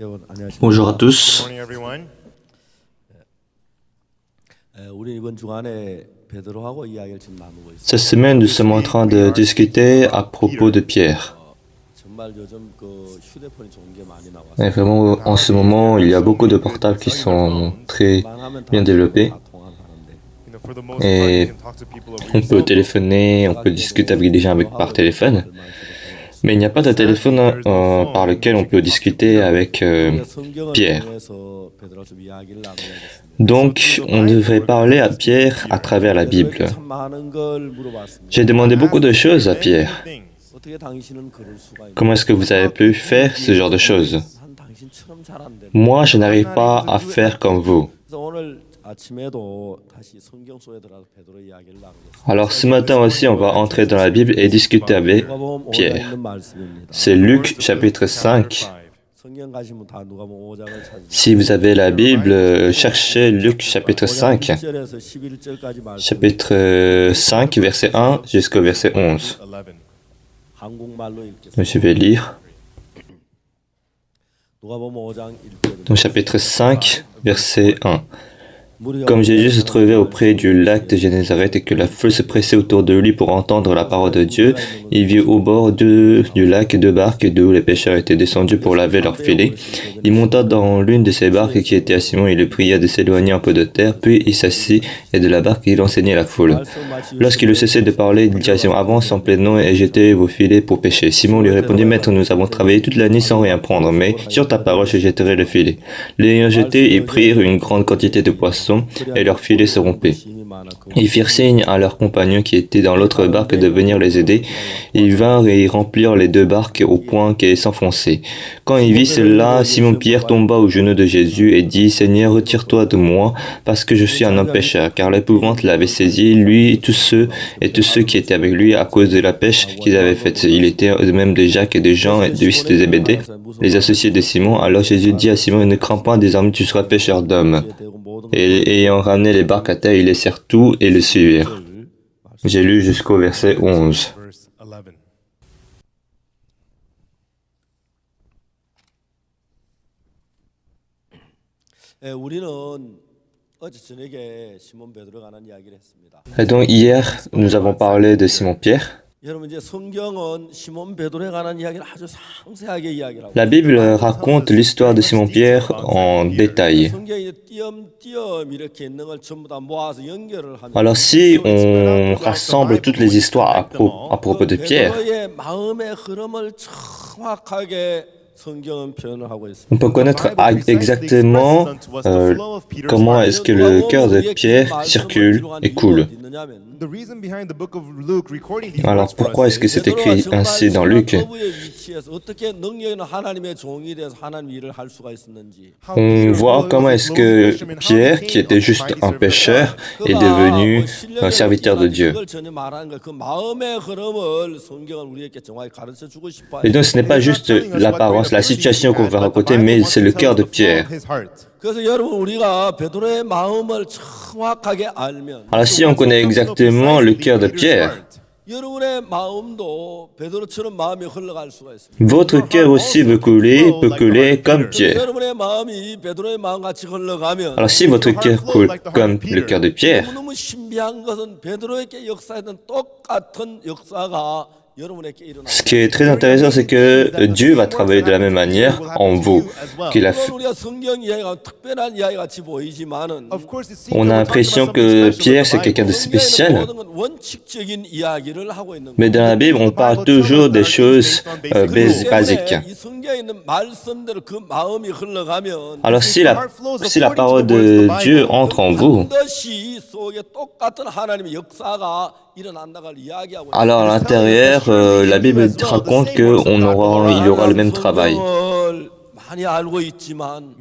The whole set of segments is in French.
여러분 Bonjour à 안녕하십니까? tous. Morning, everyone. 우리 이번 주간에 베드로하고 이야기를 지금 나누고 있습니다. Cette semaine, nous sommes en train de discuter à propos de Pierre. 정말 요즘 그 휴대폰이 좋은 게 많이 Et 나와서 vraiment, en ce moment, il y a beaucoup de portables qui sont très 웬만하면 bien développés. 다 통화하는데 For the most part, Et you can talk to people over on your peut cell phone. téléphoner, on peut discuter avec des gens par téléphone. Mais il n'y a pas de téléphone par lequel on peut discuter avec Pierre. Donc, on devrait parler à Pierre à travers la Bible. J'ai demandé beaucoup de choses à Pierre. Comment est-ce que vous avez pu faire ce genre de choses? Moi, je n'arrive pas à faire comme vous. Alors ce matin aussi, on va entrer dans la Bible et discuter avec Pierre. C'est Luc chapitre 5. Si vous avez la Bible, cherchez Luc chapitre 5. Chapitre 5, verset 1 jusqu'au verset 11. Je vais lire. Donc chapitre 5, verset 1. Comme Jésus se trouvait auprès du lac de Génézareth et que la foule se pressait autour de lui pour entendre la parole de Dieu, il vit au bord du lac deux barques d'où les pêcheurs étaient descendus pour laver leurs filets. Il monta dans l'une de ces barques qui était à Simon et le pria de s'éloigner un peu de terre, puis il s'assit et de la barque il enseignait la foule. Lorsqu'il eut cessé de parler, il dit à Simon, avance en plein eau et jetez vos filets pour pêcher. Simon lui répondit, Maître, nous avons travaillé toute la nuit sans rien prendre, mais sur ta parole je jetterai le filet. L'ayant jeté, ils prirent une grande quantité de poissons et leurs filets se rompaient. Ils firent signe à leurs compagnons qui étaient dans l'autre barque de venir les aider. Ils vinrent et ils remplirent les deux barques au point qu'elles s'enfonçaient. Quand il vit cela, Simon-Pierre tomba aux genoux de Jésus et dit, Seigneur, retire-toi de moi, parce que je suis un homme pécheur. Car l'épouvante l'avait saisi, lui et tous ceux qui étaient avec lui à cause de la pêche qu'ils avaient faite. Il était de même de Jacques et de Jean et de fils de Zébédée, les associés de Simon. Alors Jésus dit à Simon, ne crains pas, désormais tu seras pêcheur d'hommes. Et ayant ramené les barques à terre, ils laissèrent tout et le suivirent. J'ai lu jusqu'au verset 11. Verse 11. 우리는 어제 저녁에 시몬 베드로에 관한 이야기를 했습니다. Et donc hier, nous avons parlé de Simon-Pierre. 여러분 이제 성경은 시몬 베드로에 관한 이야기를 아주 상세하게 이야기를 하고 La Bible raconte l'histoire de Simon-Pierre en détail. 성경이 띄엄띄엄 이렇게 있는 걸 전부 다 모아서 연결을 하면 Alors si on rassemble toutes les histoires à propos de Pierre, 베드로의 마음의 흐름을 정확하게 성경은 표현을 하고 있습니다. on peut connaître exactement comment est-ce que le cœur de Pierre circule et coule. The reason behind the book of Luke recording these Alors words for pourquoi us est-ce que is c'est écrit ainsi dans Luc? 어떻게 능력 있는 하나님의 종이 돼서 하나님 일을 할 수가 있었는지. On voit comment est-ce que Pierre, qui était juste un pécheur, est devenu un serviteur de Dieu. 그걸 전에 말하는 거 그 마음의 흐름을 성경은 우리에게 정확히 가르쳐 주고 싶어요. Et donc ce n'est pas juste l'apparence, la situation qu'on va raconter, mais c'est le cœur de Pierre. 그래서 여러분 우리가 베드로의 마음을 정확하게 알면 Alors si on connaît exactement le cœur de Pierre, 여러분의 마음도 베드로처럼 마음이 흘러갈 수가 있습니다. votre cœur aussi peut couler comme Pierre. 여러분의 마음이 베드로의 마음같이 흘러가면 Alors si votre cœur coule comme le cœur de Pierre, 너무너무 신비한 것은 베드로에게 역사했던 똑같은 역사가 여러분에게 일어나. ce qui est très intéressant, c'est que Dieu va travailler de la même manière en vous qu'il a fait. 우리가 성경 이야기가 특별한 이야기 같이 보이지만은 On a l'impression que Pierre, c'est quelqu'un de spécial. 모든 건 원칙적인 이야기를 하고 있는 Mais dans la Bible, on parle toujours des choses basiques. 이 성경에 있는 말씀대로 그 마음이 흘러가면 Alors si la parole de Dieu entre en vous, 반드시 속에 똑같은 하나님의 역사가 일어난다고 이야기하고 alors à l'intérieur, la Bible raconte qu'il y aura le même travail. 성경을 많이 알고 있지만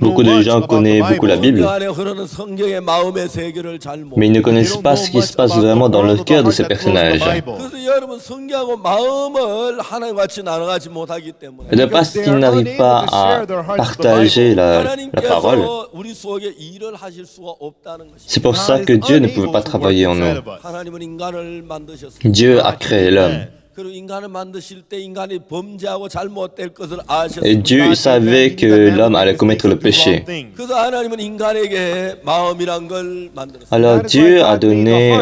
Beaucoup de gens connaissent beaucoup la Bible, 그 안에 흐르는 성경의 마음의 세계를 잘 모르고 mais ils ne connaissent pas ce qui se passe vraiment dans le cœur de ces personnages. 그래서 여러분 성경하고 마음을 하나님같이 나눠가지 못하기 때문에 Et de parce qu'ils n'arrivent pas à partager la parole, 하나님께서 우리 속에 일을 하실 수가 없다는 것이 c'est pour ça que Dieu ne pouvait pas travailler en nous. 하나님은 인간을 만드셨습니다. Dieu a créé l'homme. 그리고 인간을 만드실 때 인간이 범죄하고 잘못될 것을 아셨습니다. Et Dieu savait que l'homme allait commettre le péché. 그래서 하나님은 인간에게 마음이란 걸 만들었어요. Alors Dieu a donné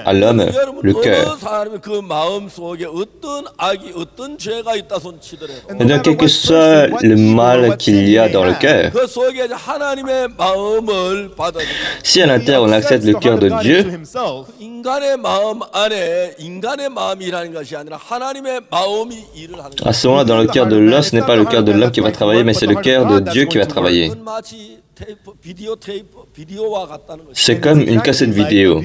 à l'homme le cœur. 어느 사람이 그 마음 속에 어떤 악이 어떤 죄가 있다 손치더라도 Et donc, quel que soit le mal qu'il y a dans le cœur, 그 속에 이제 하나님의 마음을 받아들여. si à l'intérieur on accepte le cœur de Dieu, 인간의 마음 안에 인간의 마음이라는 것이 아니라 하나님의 마음이 일을 하는 거예요. à ce moment-là, dans le cœur de l'homme, ce n'est pas le cœur de l'homme qui va travailler, mais c'est le cœur de Dieu qui va travailler. 그건 마치 비디오와 같다는 거죠. C'est comme une cassette vidéo.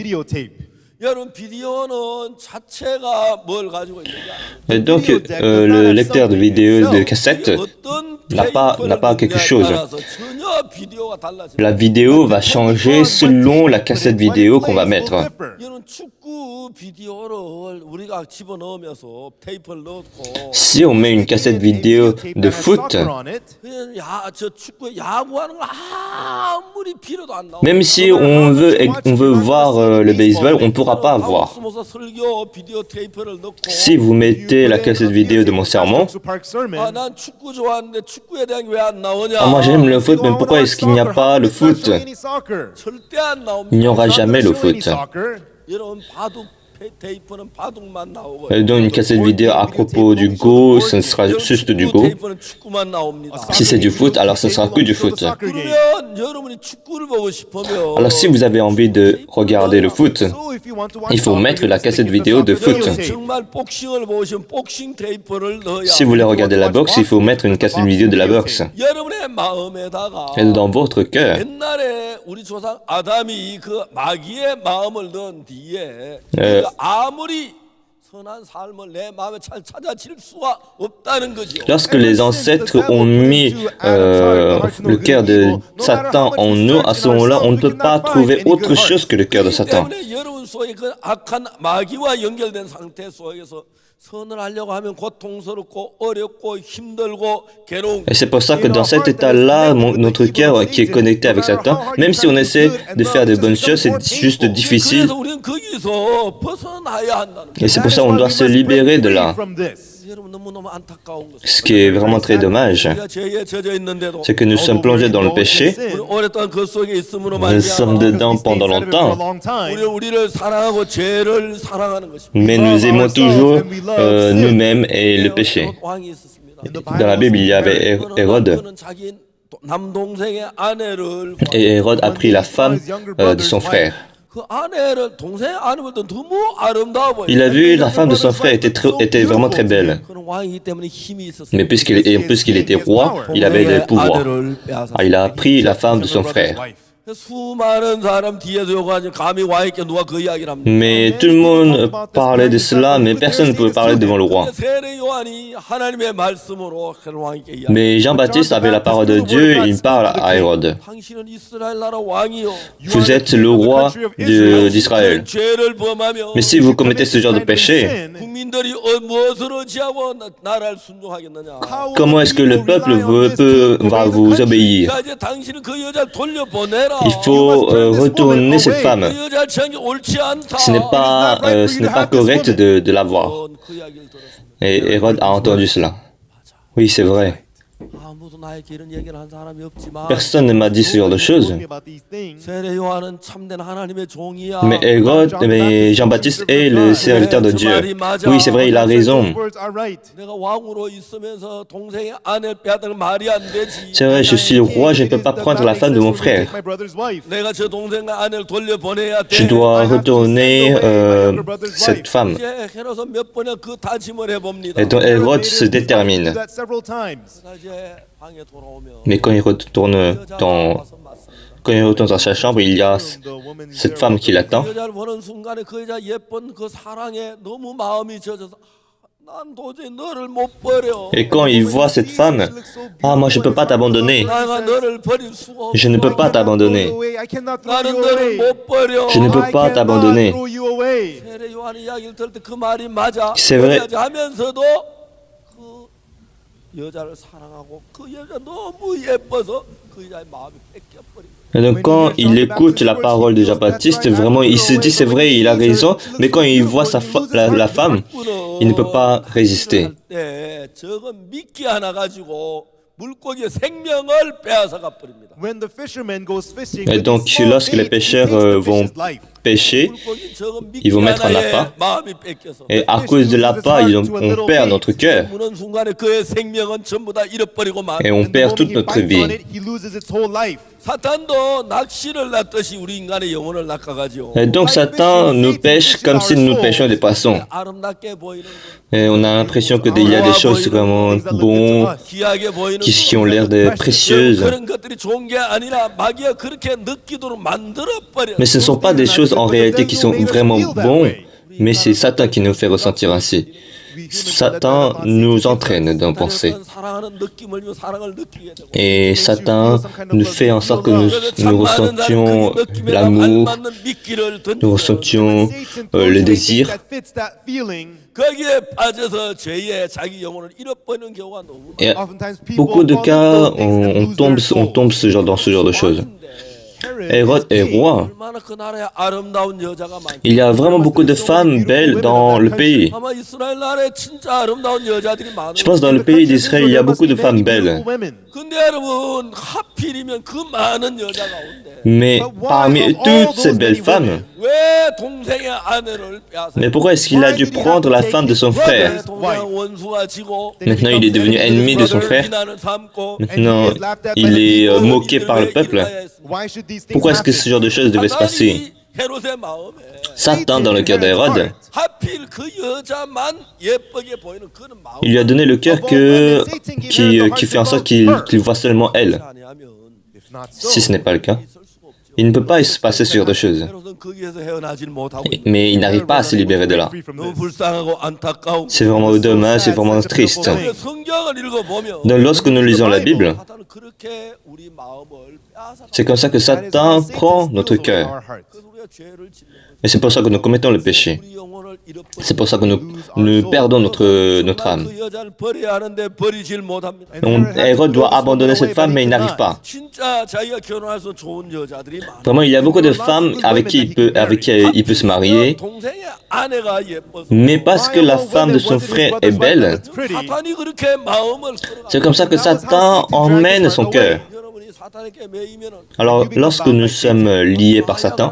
여러분 비디오는 자체가 뭘 가지고 있는지 아세요? Et donc, le lecteur de vidéo de cassette 어떤 n'a pas quelque chose. 따라서 전혀 비디오가 달라져요. La vidéo va changer selon la cassette vidéo qu'on va mettre. 여러분 축구 비디오를 우리가 집어넣으면서 테이프를 넣고 Si on met une cassette vidéo de foot, 그냥 저 축구 야구하는 거 아무리 필요도 안 나와. même si on veut voir le baseball, on ne pourra pas voir. 설교 비디오 테이프를 넣고 Si vous mettez la cassette vidéo de mon sermon, 난 축구 좋아하는데 축구에 대한 게 왜 안 나오냐? moi j'aime le foot, mais pourquoi est-ce qu'il n'y a pas le foot? 절대 안 나옵니다. Il n'y aura jamais le foot. 여러분 바둑 테이프는 바둑만 나오고. Dans une cassette vidéo à propos du Go, ce ne sera juste du Go. 테이프는 축구만 나옵니다. Si c'est du foot, alors ce ne sera que du foot. 그러면 여러분이 축구를 보고 싶으면 Alors si vous avez envie de regarder le foot, il faut mettre la cassette vidéo de foot. 정말 복싱을 보시면 복싱 테이프를 넣어야. Si vous voulez regarder la boxe, il faut mettre une cassette vidéo de la boxe. 여러분의 마음에다가 Et dans votre cœur, 옛날에 우리 조상 아담이 그 마귀의 마음을 넣은 뒤에 그 아무리 선한 삶을 내 마음에 잘 찾아질 수가 없다는 거죠. lorsque les ancêtres ont mis le cœur de Satan en nous, à ce moment-là, on ne peut pas trouver autre chose que le cœur de Satan. 때문에 여러분 속에 그 악한 마귀와 연결된 상태 속에서 선을 하려고 하면 고통스럽고 어렵고 힘들고 괴로운. Et c'est pour ça que dans cet état-là, notre cœur qui est connecté avec Satan, même si on essaie de faire de bonnes choses, c'est juste difficile. 그래서 우리는 거기서 벗어나야 한다는 거예요. Et c'est pour ça qu'on doit se libérer de là. 여러분 너무너무 안타까운 것은 Ce qui est vraiment très dommage, 우리가 죄에 젖어 있는데도 c'est que nous sommes plongés dans le péché. 우리 오랫동안 그 속에 있음으로 Nous sommes 말미암아 dedans pendant longtemps, 우리를 사랑하고 죄를 사랑하는 것입니다. mais nous aimons toujours nous-mêmes et le péché. 왕이 있었습니다. Dans la Bible, il y avait Hérode, 그는 자기 남동생의 아내를 et Hérode a pris la femme de son frère. 그 아내를 동생의 아내보다 너무 아름다워 보여. Il a vu la femme de son frère était vraiment très belle. 그는 왕이기 때문에 힘이 있었어요. Mais puisqu'il était roi, il avait des pouvoirs. Alors, il a pris la femme de son frère. 수많은 사람 뒤에서 요구하지 감히 왕에게 누가 그 이야기를 합니까? Mais tout le monde parlait de cela, mais personne ne pouvait parler devant le roi. 세례 요한이 하나님의 말씀으로 왕에게 이야기. Mais Jean-Baptiste avait la parole de Dieu, il parle à Hérode. 당신은 이스라엘 나라 왕이요. Vous êtes le roi d'Israël. 죄를 범하며 Mais si vous commettez ce genre de péché, 국민들이 무엇으로 지하고 나라를 순종하겠느냐? comment est-ce que le peuple va vous obéir? 자 이제 당신은 그 여자를 돌려보내라. Il faut retourner cette femme. 그 여자를 취한 게 옳지 않다. Ce n'est pas correct de la voir. 그 이야기를 들었습니다. Et Hérode a entendu cela. Oui, c'est vrai. 아무도 나에게 이런 얘기를 한 사람이 없지만 Personne ne m'a dit ce genre de choses. 세례 요한은 참된 하나님의 종이야. Mais Jean-Baptiste est le serviteur de Dieu. Oui, c'est vrai, il a raison. 내가 왕으로 있으면서 동생의 아내를 빼앗는 말이 안 되지. C'est vrai, je suis le roi, je ne peux pas prendre la femme de mon frère. 내가 저 동생의 아내를 돌려보내야 돼. Je dois retourner cette femme. 이제 헤롯은 몇 번이나 그 다짐을 해봅니다. Et donc Hérode se détermine. 이제 방에 돌아오면 Mais quand il retourne dans sa chambre, il y a cette femme qui l'attend. 그 여자를 보는 순간에 그 여자 예쁜 그 사랑에 너무 마음이 젖어서 난 도저히 너를 못 버려. Et quand il voit cette femme, ah, moi je ne peux pas t'abandonner. 내가 너를 버릴 수가 없어. Je ne peux pas t'abandonner. 나는 너를 못 버려. Je ne peux pas t'abandonner. 세례 요한 이야기를 들을 때 그 말이 맞아. C'est vrai. 하면서도 그 여자를 사랑하고 그 여자 너무 예뻐서 그 여자의 마음이 뺏겨버린 거예요. Et donc quand il écoute la parole de Jean-Baptiste, vraiment il se dit c'est vrai, il a raison, mais quand il voit la femme, il ne peut pas résister. 때 적은 미끼 하나 가지고 물고기의 생명을 빼앗아가 버립니다. When the fisherman goes fishing, Et with donc his small lorsque les bait, he pêcheurs takes the vont fish's life. pêcher, 물고기 적은 미끼 ils vont mettre un 하나에 appât. 마음이 뺏겨서 Et à cause de l'appât, on perd notre cœur 무는 순간에 그의 생명은 전부 다 잃어버리고 만. et on And the perd moment toute he notre bites on vie. it, he loses its whole life. 사탄도 낚시를 낚듯이 우리 인간의 영혼을 낚아가지고 Et donc Satan nous pêche comme si nous pêchions des poissons. 아름답게 보이는 거, Et on a l'impression qu'il y a des choses vraiment bonnes, 귀하게 보이는 qui ont l'air de précieuses. 그런 것들이 좋은 게 아니라 마귀가 그렇게 느끼도록 만들어 버려. Mais ce ne sont pas des choses en réalité qui sont vraiment bonnes, mais c'est Satan qui nous fait ressentir ainsi. Satan nous entraîne dans penser. 사랑하는 느낌을 주고 사랑을 느끼게 되고. Et Satan nous fait en sorte que nous ressentions l'amour, nous ressentions le désir. That fits that feeling. 거기에 빠져서 죄의 자기 영혼을 잃어버리는 경우가 너무 Et Oftentimes people beaucoup de fall cas, into those things and lose their on soul. tombe dans ce genre de choses. Hérode est roi. 얼마나 그 나라에 아름다운 여자가 많지. Il y a vraiment beaucoup de femmes belles dans le pays. 아마 이스라엘 나라에 진짜 아름다운 여자들이 많아요. Je pense dans le pays d'Israël, il y a beaucoup de femmes belles. 근데 여러분 하필이면 그 많은 여자가 온대. Mais parmi toutes ces belles femmes, 왜 동생의 아내를 빼앗아? mais pourquoi est-ce qu'il a dû prendre la femme de son frère? 동생 원수가 지고 Maintenant, il est devenu ennemi de son frère. 비난을 삼고 Maintenant, il est moqué par le peuple. Pourquoi est-ce que ce genre de choses devait se passer? 헤롯의 마음에 Satan, dans le cœur d'Hérode, 하필 그 여자만 예쁘게 보이는 그런 마음. il lui a donné le cœur qui fait en sorte qu'il voit seulement elle. 아니하면 Si ce n'est pas le cas, il ne peut pas se passer ce genre de choses. 헤롯은 거기에서 헤어나질 못하고 Mais il n'arrive pas à se libérer de là. 너무 불쌍하고 안타까운. C'est vraiment dommage, c'est vraiment triste. 성경을 읽어보면 Donc lorsque nous lisons la Bible, 사탄은 그렇게 우리 마음을 빼앗아. c'est comme ça que Satan prend notre cœur. 그래서 우리가 죄를 짓는 거죠. Et c'est pour ça que nous commettons le péché. 우리 영혼을 잃어버리고 C'est pour ça que nous perdons notre âme. 그 여자를 버려야 하는데 버리질 못합니다. Hérode doit abandonner cette femme, mais il n'arrive pas. 진짜 자기가 결혼할 수 좋은 여자들이 많아. Vraiment, il y a beaucoup de femmes avec qui il peut se marier, 동생의 아내가 예뻐서 mais parce que la femme de son frère est belle, 사탄이 그렇게 마음을 끌어가. c'est comme ça que Satan emmène son cœur. 여러분이 사탄에게 매이면은 Alors, lorsque nous sommes liés par Satan,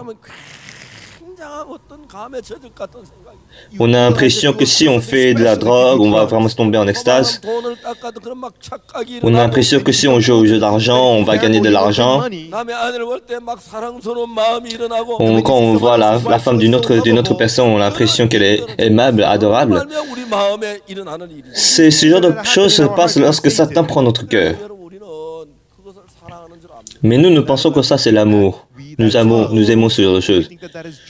굉장한 어떤 감에 젖을 같은 생각이. on a l'impression que si on fait de la drogue, on va vraiment se tomber en extase. 돈을 닦아도 그런 막 착각이 On a l'impression que si on joue au jeu d'argent, on va gagner de l'argent. 남의 아내를 볼 때 막 사랑스러운 마음이 일어나고. Quand on voit la femme d'une autre personne, on a l'impression qu'elle est aimable, adorable. 정말 우리 마음에 일어나는 일이. C'est ce genre de choses se passe lorsque Satan prend notre cœur. 여러분 우리는 그것을 사랑하는 줄 압니다. Mais nous pensons que ça c'est l'amour. Nous aimons ce genre de choses.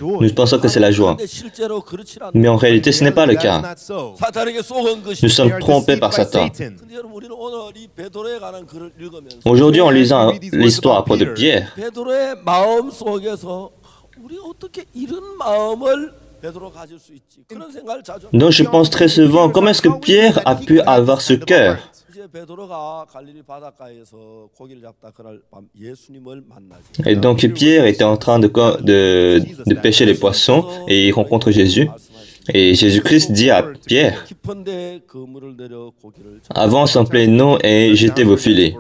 Nous pensons que c'est la joie. 근데 실제로 그렇지 않다. Mais en réalité, ce n'est pas le cas. 사탄에게 속은 것이. Nous sommes trompés par Satan. 근데 여러분 우리는 오늘 이 베드로에 관한 글을 읽으면서 Aujourd'hui, en lisant l'histoire à propos de Pierre, 베드로의 마음 속에서 우리 어떻게 이런 마음을 베드로 가질 수 있지? 그런 생각을 자주 합니다. donc je pense très souvent, comment est-ce que Pierre a pu avoir ce cœur? 이제 베드로가 갈릴리 바닷가에서 고기를 잡다 그날 밤 예수님을 만나지. Et donc Pierre était en train de pêcher les poissons et il rencontre Jésus. Et Jésus-Christ dit à Pierre, 깊은데 그물을 내려 고기를 잡. avance en plein eau et jetez vos filets.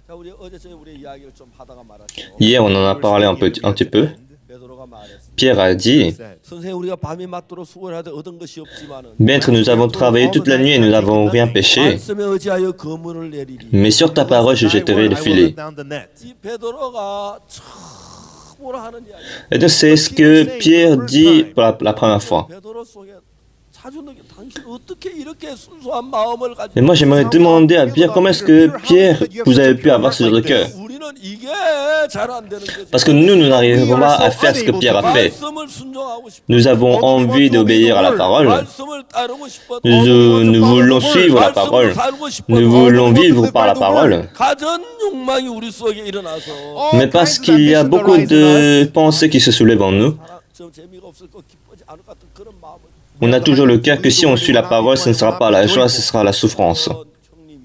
자, 우리 어제 저희 우리 이야기를 좀 하다가 말았죠. Hier, on en a parlé un petit peu. 베드로가 말했어. Pierre a dit, 선생 우리가 밤이 맞도록 수고를 하되 얻은 것이 없지만은 Maître, nous avons travaillé toute la nuit et nous n'avons rien pêché. 말씀에 의지하여 그물을 내리리. Mais sur ta parole, je jetterai les filets. 이 베드로가 처음으로 하는 이야기. Et donc c'est ce que Pierre dit pour la première fois. 베드로 속에 자주 느껴 당신 어떻게 이렇게 순수한 마음을 가지고. Et moi, j'aimerais demander à Pierre, comment est-ce que Pierre, vous avez pu avoir ce genre de cœur? 우리는 이게 잘 안 되는 거지. Parce que nous n'arrivons pas à faire ce que Pierre a fait. 말씀을 순종하고 싶어. Nous avons envie d'obéir à la parole. 말씀을 따르고 싶어. Nous voulons suivre la parole. Nous voulons vivre par la parole. 가전 욕망이 우리 속에 일어나서 Mais parce qu'il y a beaucoup de pensées qui se soulèvent en nous, 좀 재미가 없을 것 기쁘지 않을 것 같은 그런 마음을. on a toujours le cœur que si on suit la parole, ce ne sera pas la joie, ce sera la souffrance. 형님이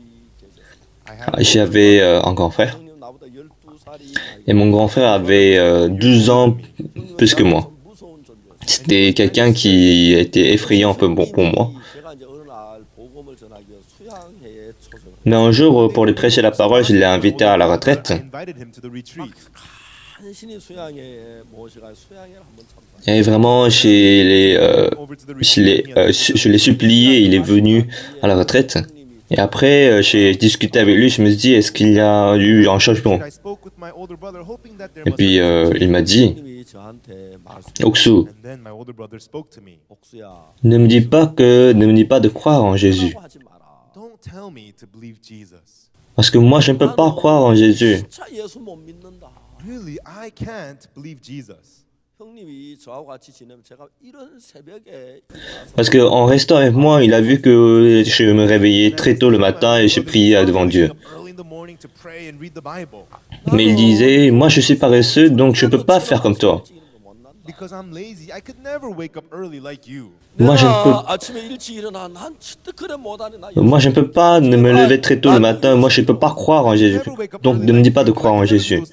J'avais un grand frère. 형님 나보다 12살이 Et mon grand frère avait 12 ans plus que moi. 무서운 존재였어요. C'était quelqu'un qui était effrayant un peu bon pour moi. 제가 이제 어느 날 복음을 전하기 위해 수양회에 초청을 Mais un jour, pour lui prêcher la parole, je l'ai invité à la retraite. I invited him to the retreat. 간신히 수양회에 모시가 수양회를 한번 참석. Et vraiment, je l'ai supplié, il est venu à la retraite. Et après, j'ai discuté avec lui, je me suis dit, est-ce qu'il y a eu un changement? I spoke with my older brother, hoping that there Et must puis, il m'a dit, 형님이 저한테 말씀. Oksu, And then my older brother spoke to me. 옥수야. ne me dis pas de croire en Jésus. 하지 마라. Don't tell me to believe Jesus. Parce que moi, je ne peux pas croire en Jésus. 진짜 예수 못 믿는다. Really, I can't believe Jesus. 형님이 저하고 같이 지내면 제가 이런 새벽에 일어나서 Parce qu'en restant avec moi, il a vu que je me réveillais très tôt le matin et j'ai prié devant Dieu. Early in the morning to pray and read the Bible. Mais il disait, moi je suis paresseux, donc je ne peux pas faire comme toi. 찍는 거 못 난다. Because I'm lazy, I could never wake up early like you. Moi je ne peux 내가 아침에 일찍 일어나 난 진짜 그래 못하네 나. Moi, je ne peux pas me lever très tôt le matin. Moi, je ne peux pas croire en Jésus. Donc, ne me dis pas de croire en Jésus.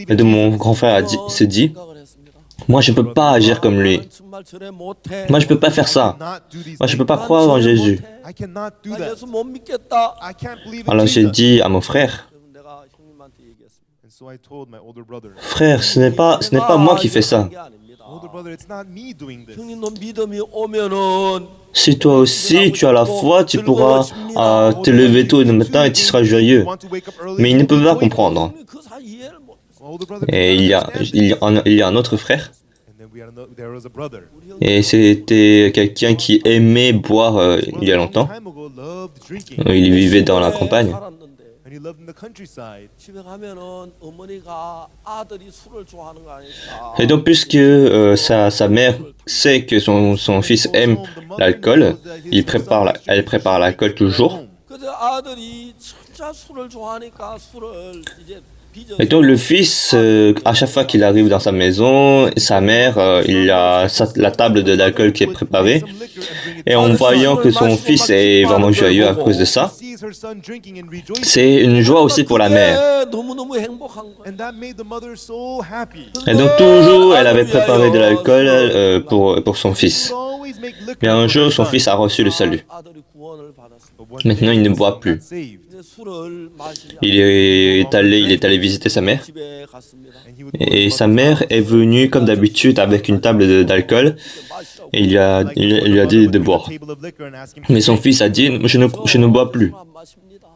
Et donc, mon grand frère se dit, moi, je ne peux pas agir comme lui. 정말 저래 못해. Moi, je ne peux pas faire ça. Moi, je ne peux pas croire en Jésus. I cannot do 나 that. 예수 못 믿겠다. I can't believe in Alors, j'ai Jesus. dit à mon frère, 그럼 내가 형님한테 얘기했습니다. And so I told my older brother, frère, ce n'est pas moi qui fais ça. older brother, it's not me doing this. 형님 너 믿음이 오면은 Si toi aussi, tu as la foi, tu pourras te lever tôt le matin et tu seras joyeux. Mais il ne peut pas comprendre. 형님 그 사이 이해를 못. My older brother Et il y a un autre frère. And then there was a brother. Et c'était quelqu'un qui aimait boire il y a longtemps. Time ago, loved drinking. Il vivait dans la campagne. 살았는데 And he lived in the countryside. 집에 가면은 어머니가 아들이 술을 좋아하는 거 아닐까. Et donc, puisque sa mère sait que son fils aime l'alcool, elle prépare l'alcool toujours. 그래서 아들이 진짜 술을 좋아하니까 술을 이제 빚어. Et donc, le fils, à chaque fois qu'il arrive dans sa maison, sa mère, il a la table de l'alcool qui est préparée. Some liquor and bring it Et en voyant que son fils est vraiment joyeux à cause de ça, sees her son drinking and rejoicing. c'est une joie aussi pour la mère. 너무너무 행복한 거야. And that made the mother so happy. Et donc, toujours, elle avait préparé de l'alcool pour son fils. Would always make liquor Mais un for jour, her son son. fils a reçu le salut. 아들이 구원을 받았습니다. But one Maintenant, day, il ne his boit son plus. got saved. 이제 술을 마시지 Il est allé visiter sa mère. 집에 갔습니다. And he would go to Et his sa mother's mère est venue, comme d'habitude, avec une table d'alcool. 마시라고. Et il lui a dit de boire. Mais son fils a dit, je ne bois plus. 안 마십니다.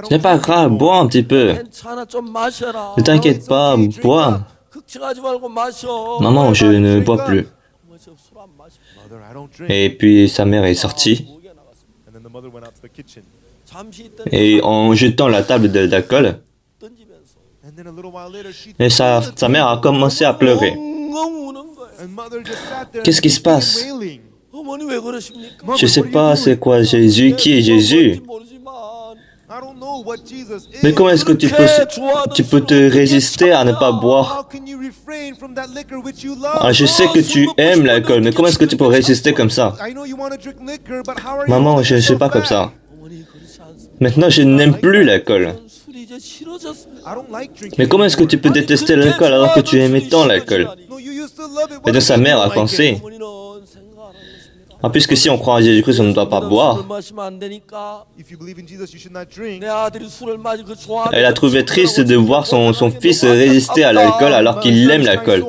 Ce n'est pas grave, bois un petit peu. 괜찮아 좀 마셔라. Ne t'inquiète pas, bois. 걱정하지 말고 마셔. Maman, je ne bois plus. 뭐, 저술안 마십니다. Mother, I don't drink. Et puis sa mère est sortie. 무게 나갔습니다. And then the mother went out to the kitchen. 잠시 있더니 Et en jetant la table d'alcool, 던지면서 And then a little while later, she et sa mère a commencé à pleurer. 엉엉 우는 거예요. and mother just sat there Qu'est-ce qui se weeping and passe? wailing. 어머니 왜 그러십니까? Je sais pas c'est quoi Jésus, qui est Jésus. 모르지만 I don't know what Jesus is. Mais comment est-ce que tu peux te résister à ne pas boire? How can you refrain from that liquor which you love? Ah, je sais que tu aimes l'alcool, mais comment est-ce que tu peux résister comme ça? I know you want to drink liquor, but how are you Maman, holding je ne suis yourself pas comme back? ça. 어머니 그렇지 않습니다. Maintenant, je n'aime plus l'alcool. 술이 이제 싫어졌습니다. I don't like drinking. Mais comment est-ce que tu peux détester l'alcool alors que tu aimais tant l'alcool? No, you used to love it. Et donc sa mère a pensé, 어머니는 생각 안 하셨습니다. en plus que si on croit en Jésus-Christ, on ne doit pas 술을 boire. 마시면 안 되니까 If you believe in Jesus, you should not drink. 내 아들이 술을 마시 그 좋아하는 Elle a trouvé triste de voir son fils résister à l'alcool alors qu'il aime l'alcool.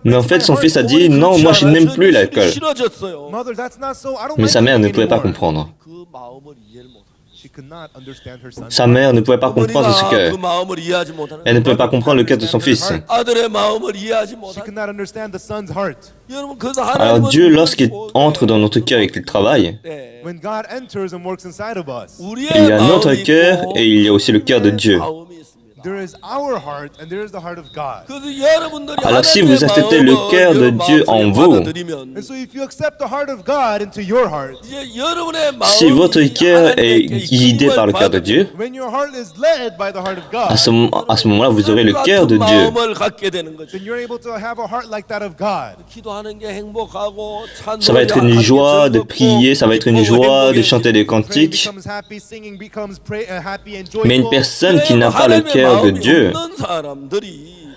Mais en fait, son fils a dit, non, moi je n'aime plus l'alcool. 싫어졌어요. Mother, that's not so. I don't Mais like sa mère ne drinking pouvait pas anymore. comprendre. 그 마음을 이해를 못. She could not understand her son. Sa mère ne pouvait pas comprendre ce 어머니가 cœur. 그 마음을 이해하지 못하는. Elle ne pouvait pas comprendre le cœur de son fils. 아들의 마음을 이해하지 She 못하는. could not understand the son's heart. 여러분 그래서 Alors 하나님은 Dieu, lorsqu'il entre dans notre cœur et qu'il travaille, 네. When God enters and works inside of us, 우리의 il y a notre 마음이 cœur 있고 et il y a aussi le cœur de Dieu. 마음이 있습니다. There is our heart and there is the heart of God. 그래서 여러분들이 Alors, si 하나님의 vous acceptez le 마음을 cœur de 여러분 Dieu en 마음속에 vous, 받아들이면 And so if you accept the heart of God into your heart, 이제 여러분의 si 마음이 votre cœur est 하나님께 guidé par le 이끌림을 cœur de Dieu, when your heart is led by the heart of God, à ce moment-là, vous aurez le cœur de Dieu. 마음을 갖게 되는 거죠. then you're able to have a heart like that of God. 기도하는 게 행복하고 Ça va être une joie de prier, ça va être une joie de chanter des Praying cantiques. becomes happy, singing becomes happy and Mais une joyful. personne qui n'a pas le cœur de Dieu,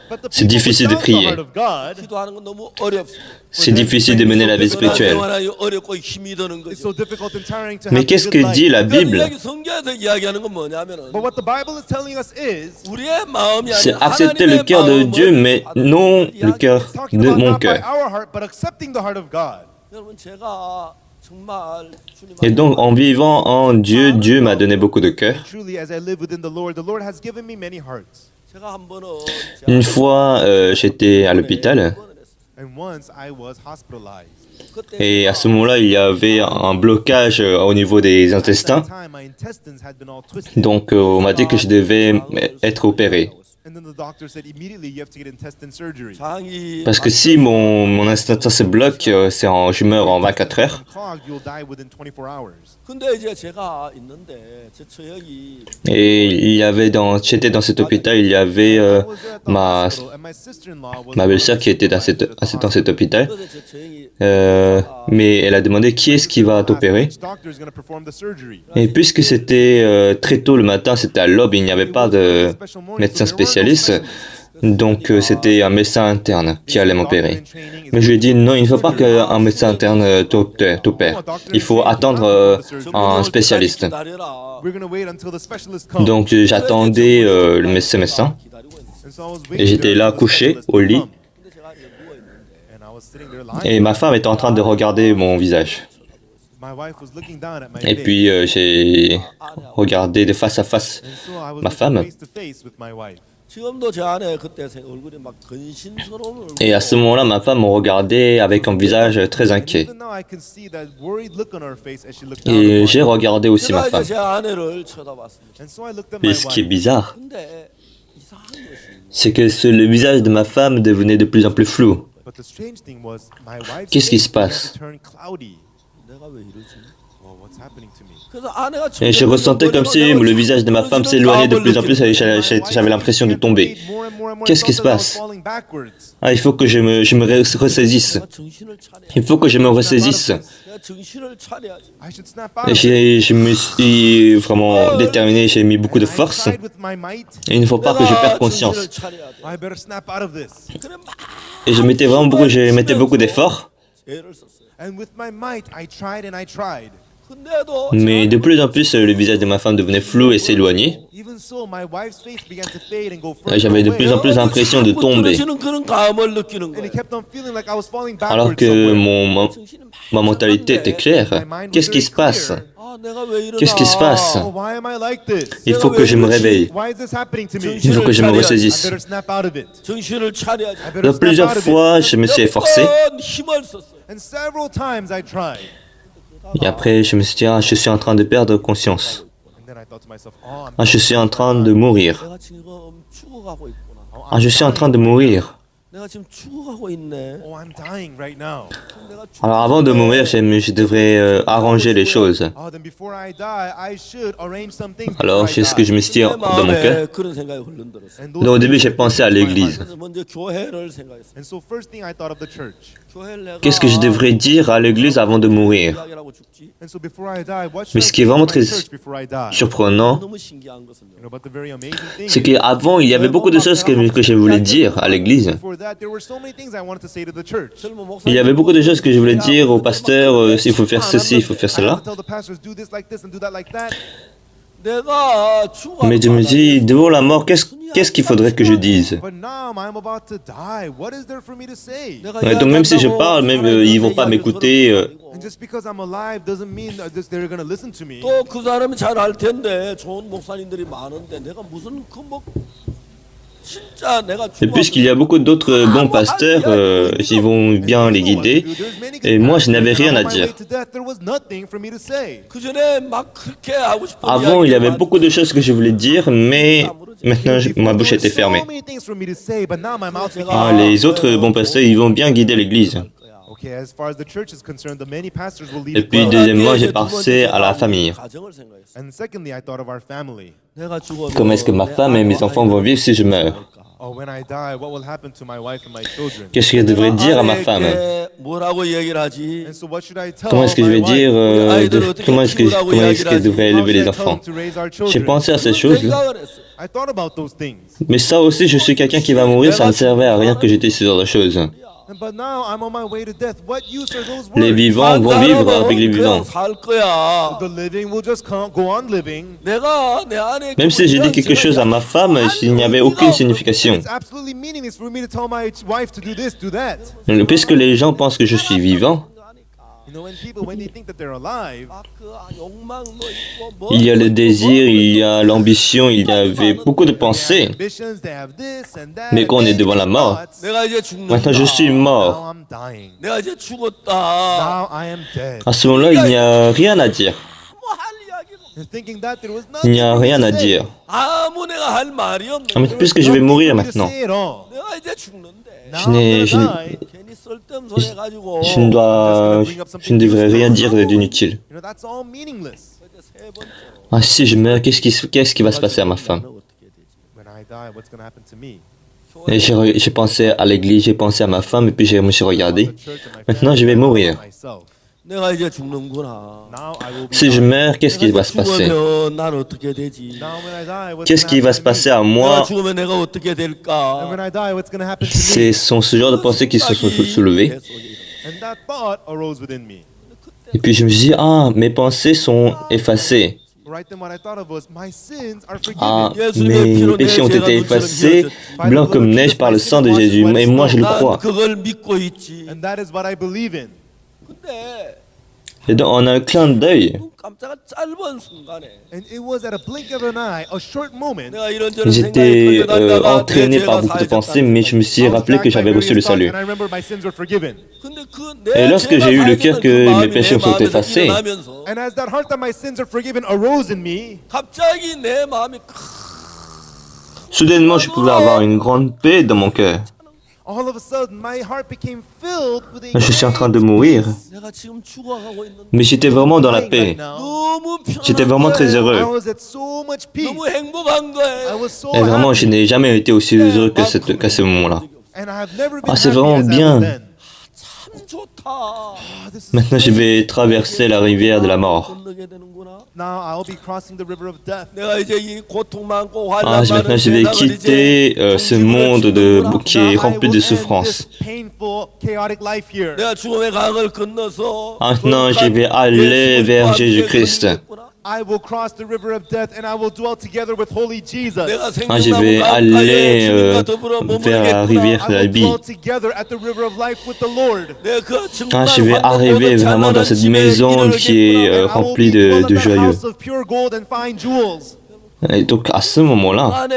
But the c'est people difficile de without the prier. heart of God, 기도하는 건 너무 어렵습니다. C'est difficile de mener la vie spirituelle. 어렵고 힘이 드는 it's 거죠. so difficult and tiring to Mais have a qu'est-ce good que dit life. la Bible? 그러니까 성경에서 이야기하는 건 뭐냐면은 But what the Bible is telling us is, 우리의 마음이 C'est 아니라 accepter le 하나님의 cœur de 마음을 Dieu, mais non le cœur it's talking de about mon not by cœur. our heart, but accepting the heart of God. 여러분 제가 정말 주님 Et donc, en vivant en Dieu, Dieu m'a donné beaucoup de cœur. Truly, as I live within the Lord has given me many hearts. 제가 한 번은 Une fois, j'étais à l'hôpital And once I was hospitalized. et à ce moment-là, il y avait un blocage au niveau des At intestins. that time, my intestines had been all twisted. Donc, on m'a dit que je devais être opéré. And then the doctor said immediately you have to get intestine surgery. 장이 Parce que si mon intestin se bloque, je meurs en 24 heures. Clogged, you'll die within 24 hours. 근데 이제 제가 있는데 제 처형이 Et il y avait j'étais dans cet hôpital, il y avait I was at the ma hospital, and my sister-in-law was ma belle-sœur qui était dans cet hôpital. 그래서 제 처형이 Mais elle a demandé qui est-ce qui va t'opérer. Which doctor is going to perform the surgery? Et puisque c'était très tôt le matin, c'était à l'aube, il n'y avait pas de médecin spécialiste. Donc c'était un médecin interne qui allait m'opérer. Mais je lui ai dit non, il ne faut pas qu'un médecin interne t'opère. Il faut attendre un spécialiste. 기다려라. We're going to wait until the specialist comes. Donc j'attendais le médecin And so I was et waiting j'étais there là until the couché specialist au would lit come. 근데 제가 이제 누워 있는데 And I was sitting there lying. et ma femme était en train de regarder mon visage. My wife was looking down at my Et face. puis j'ai regardé de face à face. And so I was ma looking femme. face to face with my wife. 지금도 제 안에 그때 얼굴이 막 근심스러운 얼굴. Et à ce moment-là, ma femme me regardait avec un visage très inquiet. Even now I can see that worried look on her face as she looked down Et upon j'ai me. regardé aussi ma 제가 femme. 이제 제 아내를 쳐다봤습니다. And so I looked at my Et ce qui est wife. bizarre, 근데 이상한 것이 c'est que le visage de ma femme devenait de plus en plus flou. But the strange thing was my wife's Qu'est-ce qui face se passe? began to turn cloudy. 내가 왜 이러지? Oh, what's happening to me? 그래서 아내가 Et je ressentais comme si le visage de ma femme s'éloignait de plus en plus et j'avais l'impression de tomber. Qu'est-ce qui se passe? Ah, il faut que je me ressaisisse. 내가 정신을 차려. Il faut que je me ressaisisse. 내가 정신을 차려야지. I should snap out Et of it. je me suis vraiment déterminé, j'ai mis beaucoup de And I force. tried with my might. Et il ne faut pas que je 내가 perde 정신을 conscience. 차려야 돼. I better snap out of this. 그래 막 Et je mettais beaucoup d'efforts. 죄를 썼어요. And with my might, I tried and I tried. 근데도 Mais de plus en plus, le visage de ma femme devenait flou et s'éloignait. Even so, my wife's face began to fade and go further J'avais de away. plus en plus l'impression de tomber. 떨어지는 그런 감을 느끼는 And 거예요. it kept on feeling like I was falling Alors backwards que somewhere. 정신이 막 ma mentalité était claire. Qu'est-ce qui se passe? 아, 내가 왜 이러나? Qu'est-ce qui se passe? Oh, why am I like this? Il faut que je me réveille. Why is this happening to me? Il faut que je me I ressaisisse. better snap out of it. 정신을 차려야지. I better Donc, snap plusieurs out of it. fois, je me suis efforcé. 몇 번 힘을 썼어요. And several times I tried. Et après, je me suis dit, ah, je suis en train de perdre conscience. And then I thought to myself, oh, Ah, je suis en train de mourir. 내가 지금 죽어가고 있구나. Ah, je suis en train de mourir. 내가 지금 죽어가고 있네. oh, I'm dying right now. 그럼 내가 Alors avant de mourir, je devrais arranger les choses. Oh, then before I die, I should arrange some things. Alors, before I c'est ce que die. je me suis dit 내 dans mon 마음에 cœur. 그런 생각이 흘러들었어요. And Donc, au début, j'ai pensé à l'église. 그래서 먼저 교회를 생각했어요. And so first thing I thought of the church. 교회를 내가 Qu'est-ce que je devrais dire à l'église avant de mourir? 이야기를 하고 죽지? And so before I die, what should Mais I ce qui est say to vraiment my très church before I die? surprenant, 너무 신기한 것은요. You know, but the very amazing thing c'est is, qu'avant, il y avait beaucoup de choses que je voulais dire à l'église. before that, there were so many things I wanted to say to the church. 젊은 목사님 Il y avait beaucoup de choses que je voulais dire au pasteur, il faut faire ceci, il faut faire I cela. had to tell the pastors, do this like this and do that like that. 내가 죽어. Mais je me dis, devant la mort, qu'est-ce qu'il faudrait que je dise? But now I'm about to die. What is there for me to say? Ouais, donc même si je parle, même ils vont pas m'écouter. And just because I'm alive doesn't mean that they're going to listen to me. 또그 사람이 잘 알 텐데 좋은 목사님들이 많은데 내가 무슨 그뭐 진짜 내가 Et puisqu'il y a beaucoup d'autres bons pasteurs, ils vont bien les guider. Et moi, je n'avais rien à dire. 그 전에 막 그렇게 하고 싶은 Avant, il y avait beaucoup de choses que je voulais dire, mais Maintenant, ma bouche était fermée. So many things for me to say, but now my mouth became Ah, les autres bons pasteurs, ils vont bien guider l'église. Okay, as far as the church is concerned, the many pastors will lead Et it puis, well. deuxièmement, j'ai pensé à la famille. 가정을 생각했어. And secondly, I thought of our family. 내가 죽어도 Comment est-ce que ma femme et mes enfants vont vivre si je meurs? Oh, when I die, what will happen to my wife and my children? Qu'est-ce que je devrais dire à ma femme? 뭐라고 얘기를 하지? And so what should I tell Comment est-ce que je my vais wife? dire comment est-ce qu'elle devrait How élever should les I tell enfants? them to raise our J'ai children? pensé à ces choses-là. 생각을 했어. I thought about those things. Mais ça aussi, je suis quelqu'un qui va mourir, ça ne servait à rien que j'ai dit ce genre de choses. But now I'm on my way to death. What use are those Les words? vivants vont vivre avec les vivants. 그냥 살 거야. The living will just go on living. 내가 내 안에 Même si j'ai dit quelque chose à ma femme, il n'y avait aucune signification. It's absolutely meaningless for me to tell my wife to do this, do that. Puisque les gens pensent que je suis vivant, You know, when people, when they think that they're alive, il y a le désir, il y a l'ambition, il y avait beaucoup de pensées. ambitions, they have this and that. Mais quand on est devant la mort, 내가 이제 죽는다. maintenant je suis mort. Now I'm dying. 내가 이제 죽었다. Now I am dead. À ce moment-là, il n'y a rien à dire. 뭐할 이야기고. You're thinking that there was Il nothing n'y a for me rien to à say. dire. 아무 내가 할 말이 Ah, 없네. mais puisque je vais mourir maintenant, Say it all. 내가 이제 죽는데. Now je n'ai- I'm je gonna n'ai- die. 괜히 쓸데없는 소리 해가지고. je ne devrais rien dire d'inutile. You know, that's all meaningless. 이제 세 번째. Ah, si je meurs, qu'est-ce qui va se passer à ma femme? 어떻게 되지? When I die, what's going to happen to me? Et j'ai pensé à l'église, j'ai pensé à ma femme, et puis je me suis regardé. The church and my Maintenant, family, je vais mourir. myself. 내가 이제 죽는구나. Now I will be Si je dying. meurs, qu'est-ce qui va se passer? 죽으면 난 어떻게 되지? Now when I die, what's Qu'est-ce qui gonna va se happen to passer me? à 내가 moi? 죽으면 내가 어떻게 And 될까? when I die, what's going to happen to me? Sont ce genre de pensées qui se sont soulevées. And that thought arose within me. Et puis je me suis dit, ah, mes pensées sont effacées. Right then, what I thought of was, my sins are Ah, forgiven. mes péchés ont été effacés, blancs comme neige par le sang de Jésus. Et moi, je le 난 crois. 그걸 믿고 있지. And that is what I believe in. 근데 Et donc, en un clin d'œil, 눈 깜짝한 짧은 순간에 And it was at a blink of an eye, a short moment. 내가 이런저런 j'étais 생각에 끌려다니다가 entraîné 내 par 죄가 beaucoup de pensées, 사해졌다는 mais je me suis rappelé que j'avais reçu le salut. And I remember my sins were forgiven. 근데 Et lorsque j'ai eu le cœur que mes péchés sont effacés, And as that heart that my sins are forgiven arose in me, 갑자기 내 마음이 soudainement, je pouvais avoir une grande paix dans mon cœur. all of a sudden my heart became filled with a Je suis en train de mourir, 내가 지금 죽어가고 있는데 mais j'étais vraiment dans la paix. 너무 J'étais 편한 vraiment très 거예요. heureux. I was at so much peace. 너무 행복한 I 거예요. was so Et vraiment, je happy. n'ai jamais été aussi heureux qu'à ce moment-là. And I have never been Ah, c'est happy vraiment as I was bien. then. 참 좋다. Ah, this is Maintenant, je great. vais traverser la rivière de la mort. 건너게 되는구나. Now I'll be crossing the river of death. 내가 이제 이 고통 많고 Ah, 환난 maintenant, 많은 je vais 세상을 quitter 이제 ce monde qui est Now I rempli will de end souffrance. this painful, chaotic life here. 내가 죽음의 강을 건너서 Maintenant, je vais aller vers Jésus-Christ. I will cross the river of death and I will dwell together with holy Jesus. 내가 Ah, je vais aller vers la rivière de I la will vie. dwell together at the river of life with the Lord. Ah, je vais arriver vraiment dans cette maison qui est And I will remplie be dwell de in the joyeux. house of pure gold and fine jewels. Et donc, à ce moment-là, 안에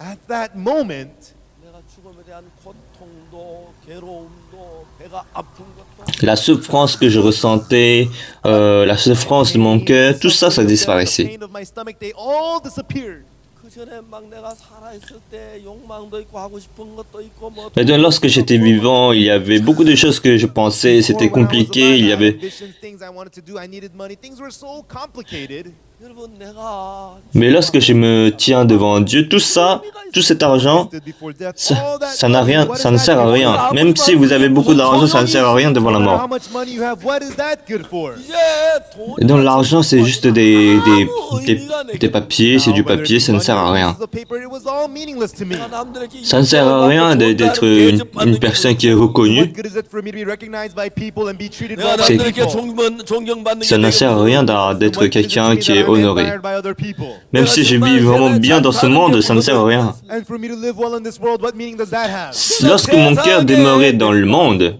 At that moment, 내가 죽음에 대한 고통도 괴로움도 배가 아픈 것도 la souffrance que je ressentais, la souffrance de mon cœur, tout ça, ça the disparaissait. pain of my stomach, they all disappeared. 그 전에 막 내가 살아있을 때 욕망도 있고 하고 싶은 것도 있고 뭐 Et donc, lorsque j'étais vivant, il y avait beaucoup de choses que je pensais, c'était Before, when I was compliqué, alive, il y I had avait... ambitions, things I wanted to do, I needed money. Things were so complicated. 여러분 내가 Mais lorsque je me tiens devant Dieu, tout ça, tout cet argent, Stood before death. ça, All that ça n'a money, rien, what ça is ne that sert à good rien. for? Même si vous avez beaucoup d'argent, ça ne sert à rien devant la No matter how mort. much money you have, what is that good for? 이제 Et 돈이 donc l'argent, c'est juste des papiers, c'est du Now, whether papier, it be ça ne money sert à or rien. pieces of paper, it was all meaningless to me. 남들에게 Ça ne sert à rien d'être une personne qui est What reconnue. good is it for me to be recognized by people and be treated 내가 well by C'est- 남들에게 people? 존경받는 Ça ne sert à rien d'être What good is it to quelqu'un me qui that est I'm honoré. admired by other people? Même si je vis vraiment bien dans ce monde, ça ne sert à rien. And for me to live well in this world, what meaning does that have? Lorsque mon cœur demeurait dans le monde,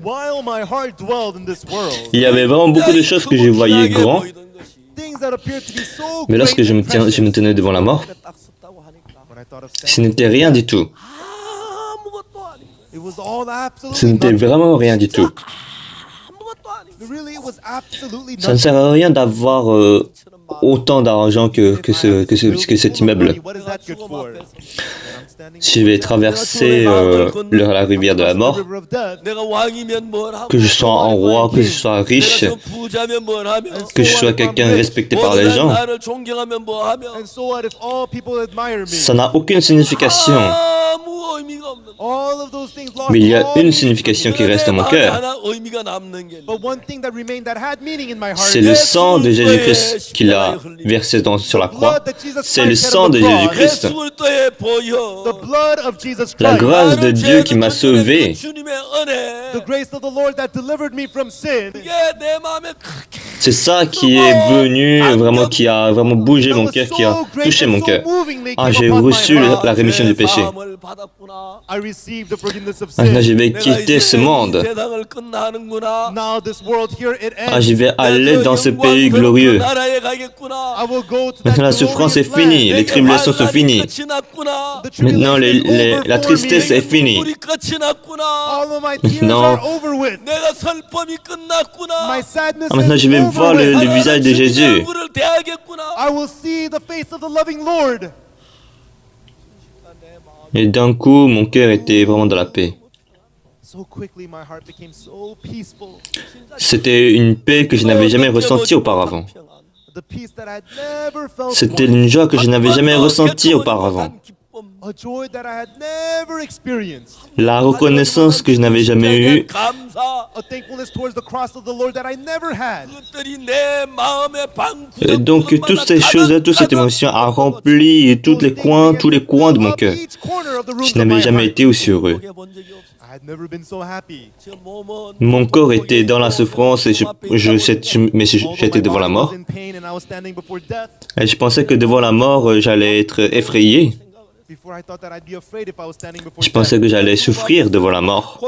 While my heart dwelled in this world, il y avait vraiment beaucoup de choses que je voyais grand, things that appeared to be so mais lorsque great je and me precious, tenais devant la mort, when I thought of ce n'était rien du tout. 아무것도 아닌 거야. it was all Ce absolutely n'était nothing. vraiment rien du tout. 아무것도 아닌 거야. Really, it was absolutely Ça ne nothing. sert à rien d'avoir 처럼 autant d'argent que cet immeuble. What is that good for? And I'm standing Si je vais traverser la rivière de la mort, river of death. 내가 왕이면 뭘 하고 que je sois un roi, que je sois 내가 riche, 좀 부자면 뭘 하며 que je sois quelqu'un respecté par les 모두가 gens, 나를 존경하면 뭐 하며 And so what if all people admire me? ça n'a aucune signification. 아무 의미가 없는 All of those things lost Mais il y a all une meaning. signification qui reste dans mon 마음에 cœur. 하나 의미가 남는 게 But one thing that remained that had meaning in my heart C'est le sang de Jésus-Christ qu'il a versé sur la croix. C'est le sang de Jésus-Christ. 예수그리스도의 보혈 the blood of Jesus La Christ. grâce de Dieu qui m'a sauvé. 주님의 은혜 The grace of the Lord that delivered me from sin. 이게 내 마음에 크게 C'est ça qui est venu vraiment, qui a vraiment bougé mon cœur, qui a touché mon cœur. Ah, j'ai reçu la rémission du péché. 마음을 받았구나. I received the forgiveness of Maintenant, je sin. vais 내가 quitter 이제 ce 이 monde. 세상을 끝나는구나. Now this world here it Ah, ends. je vais aller dans ce pays 그 glorieux. 나라에 가겠구나. I will go to that Maintenant, la souffrance est glorious finie, land. les tribulations sont finies. 끝이 났구나. The Maintenant, tribulation is over la for tristesse me. est finie. 우리 끝이 났구나. All of my tears Non. are over with. 내가 슬픔이 끝났구나. My sadness Ah, maintenant, is je vais over voir with. le visage de Jésus. 얼굴을 대하겠구나. I will see the face of the loving Lord. Et d'un coup, mon cœur était vraiment dans la paix. So quickly my heart became so peaceful. C'était une paix que je n'avais jamais ressentie auparavant. The peace that I had never felt C'était before. une joie que je n'avais jamais ressentie auparavant. A joy that I had never experienced. La reconnaissance que je n'avais jamais eue. 감사. A thankfulness towards the cross of the Lord that I never had. 그것들이 내 마음의 Et donc, toutes ces choses-là, toute cette émotion a rempli tous les coins de mon cœur. Je n'avais jamais été aussi heureux. I had never been so happy. Mon corps était dans la souffrance et j'étais devant la mort. Et je pensais que devant la mort, j'allais être effrayé. Je pensais que j'allais souffrir devant la mort.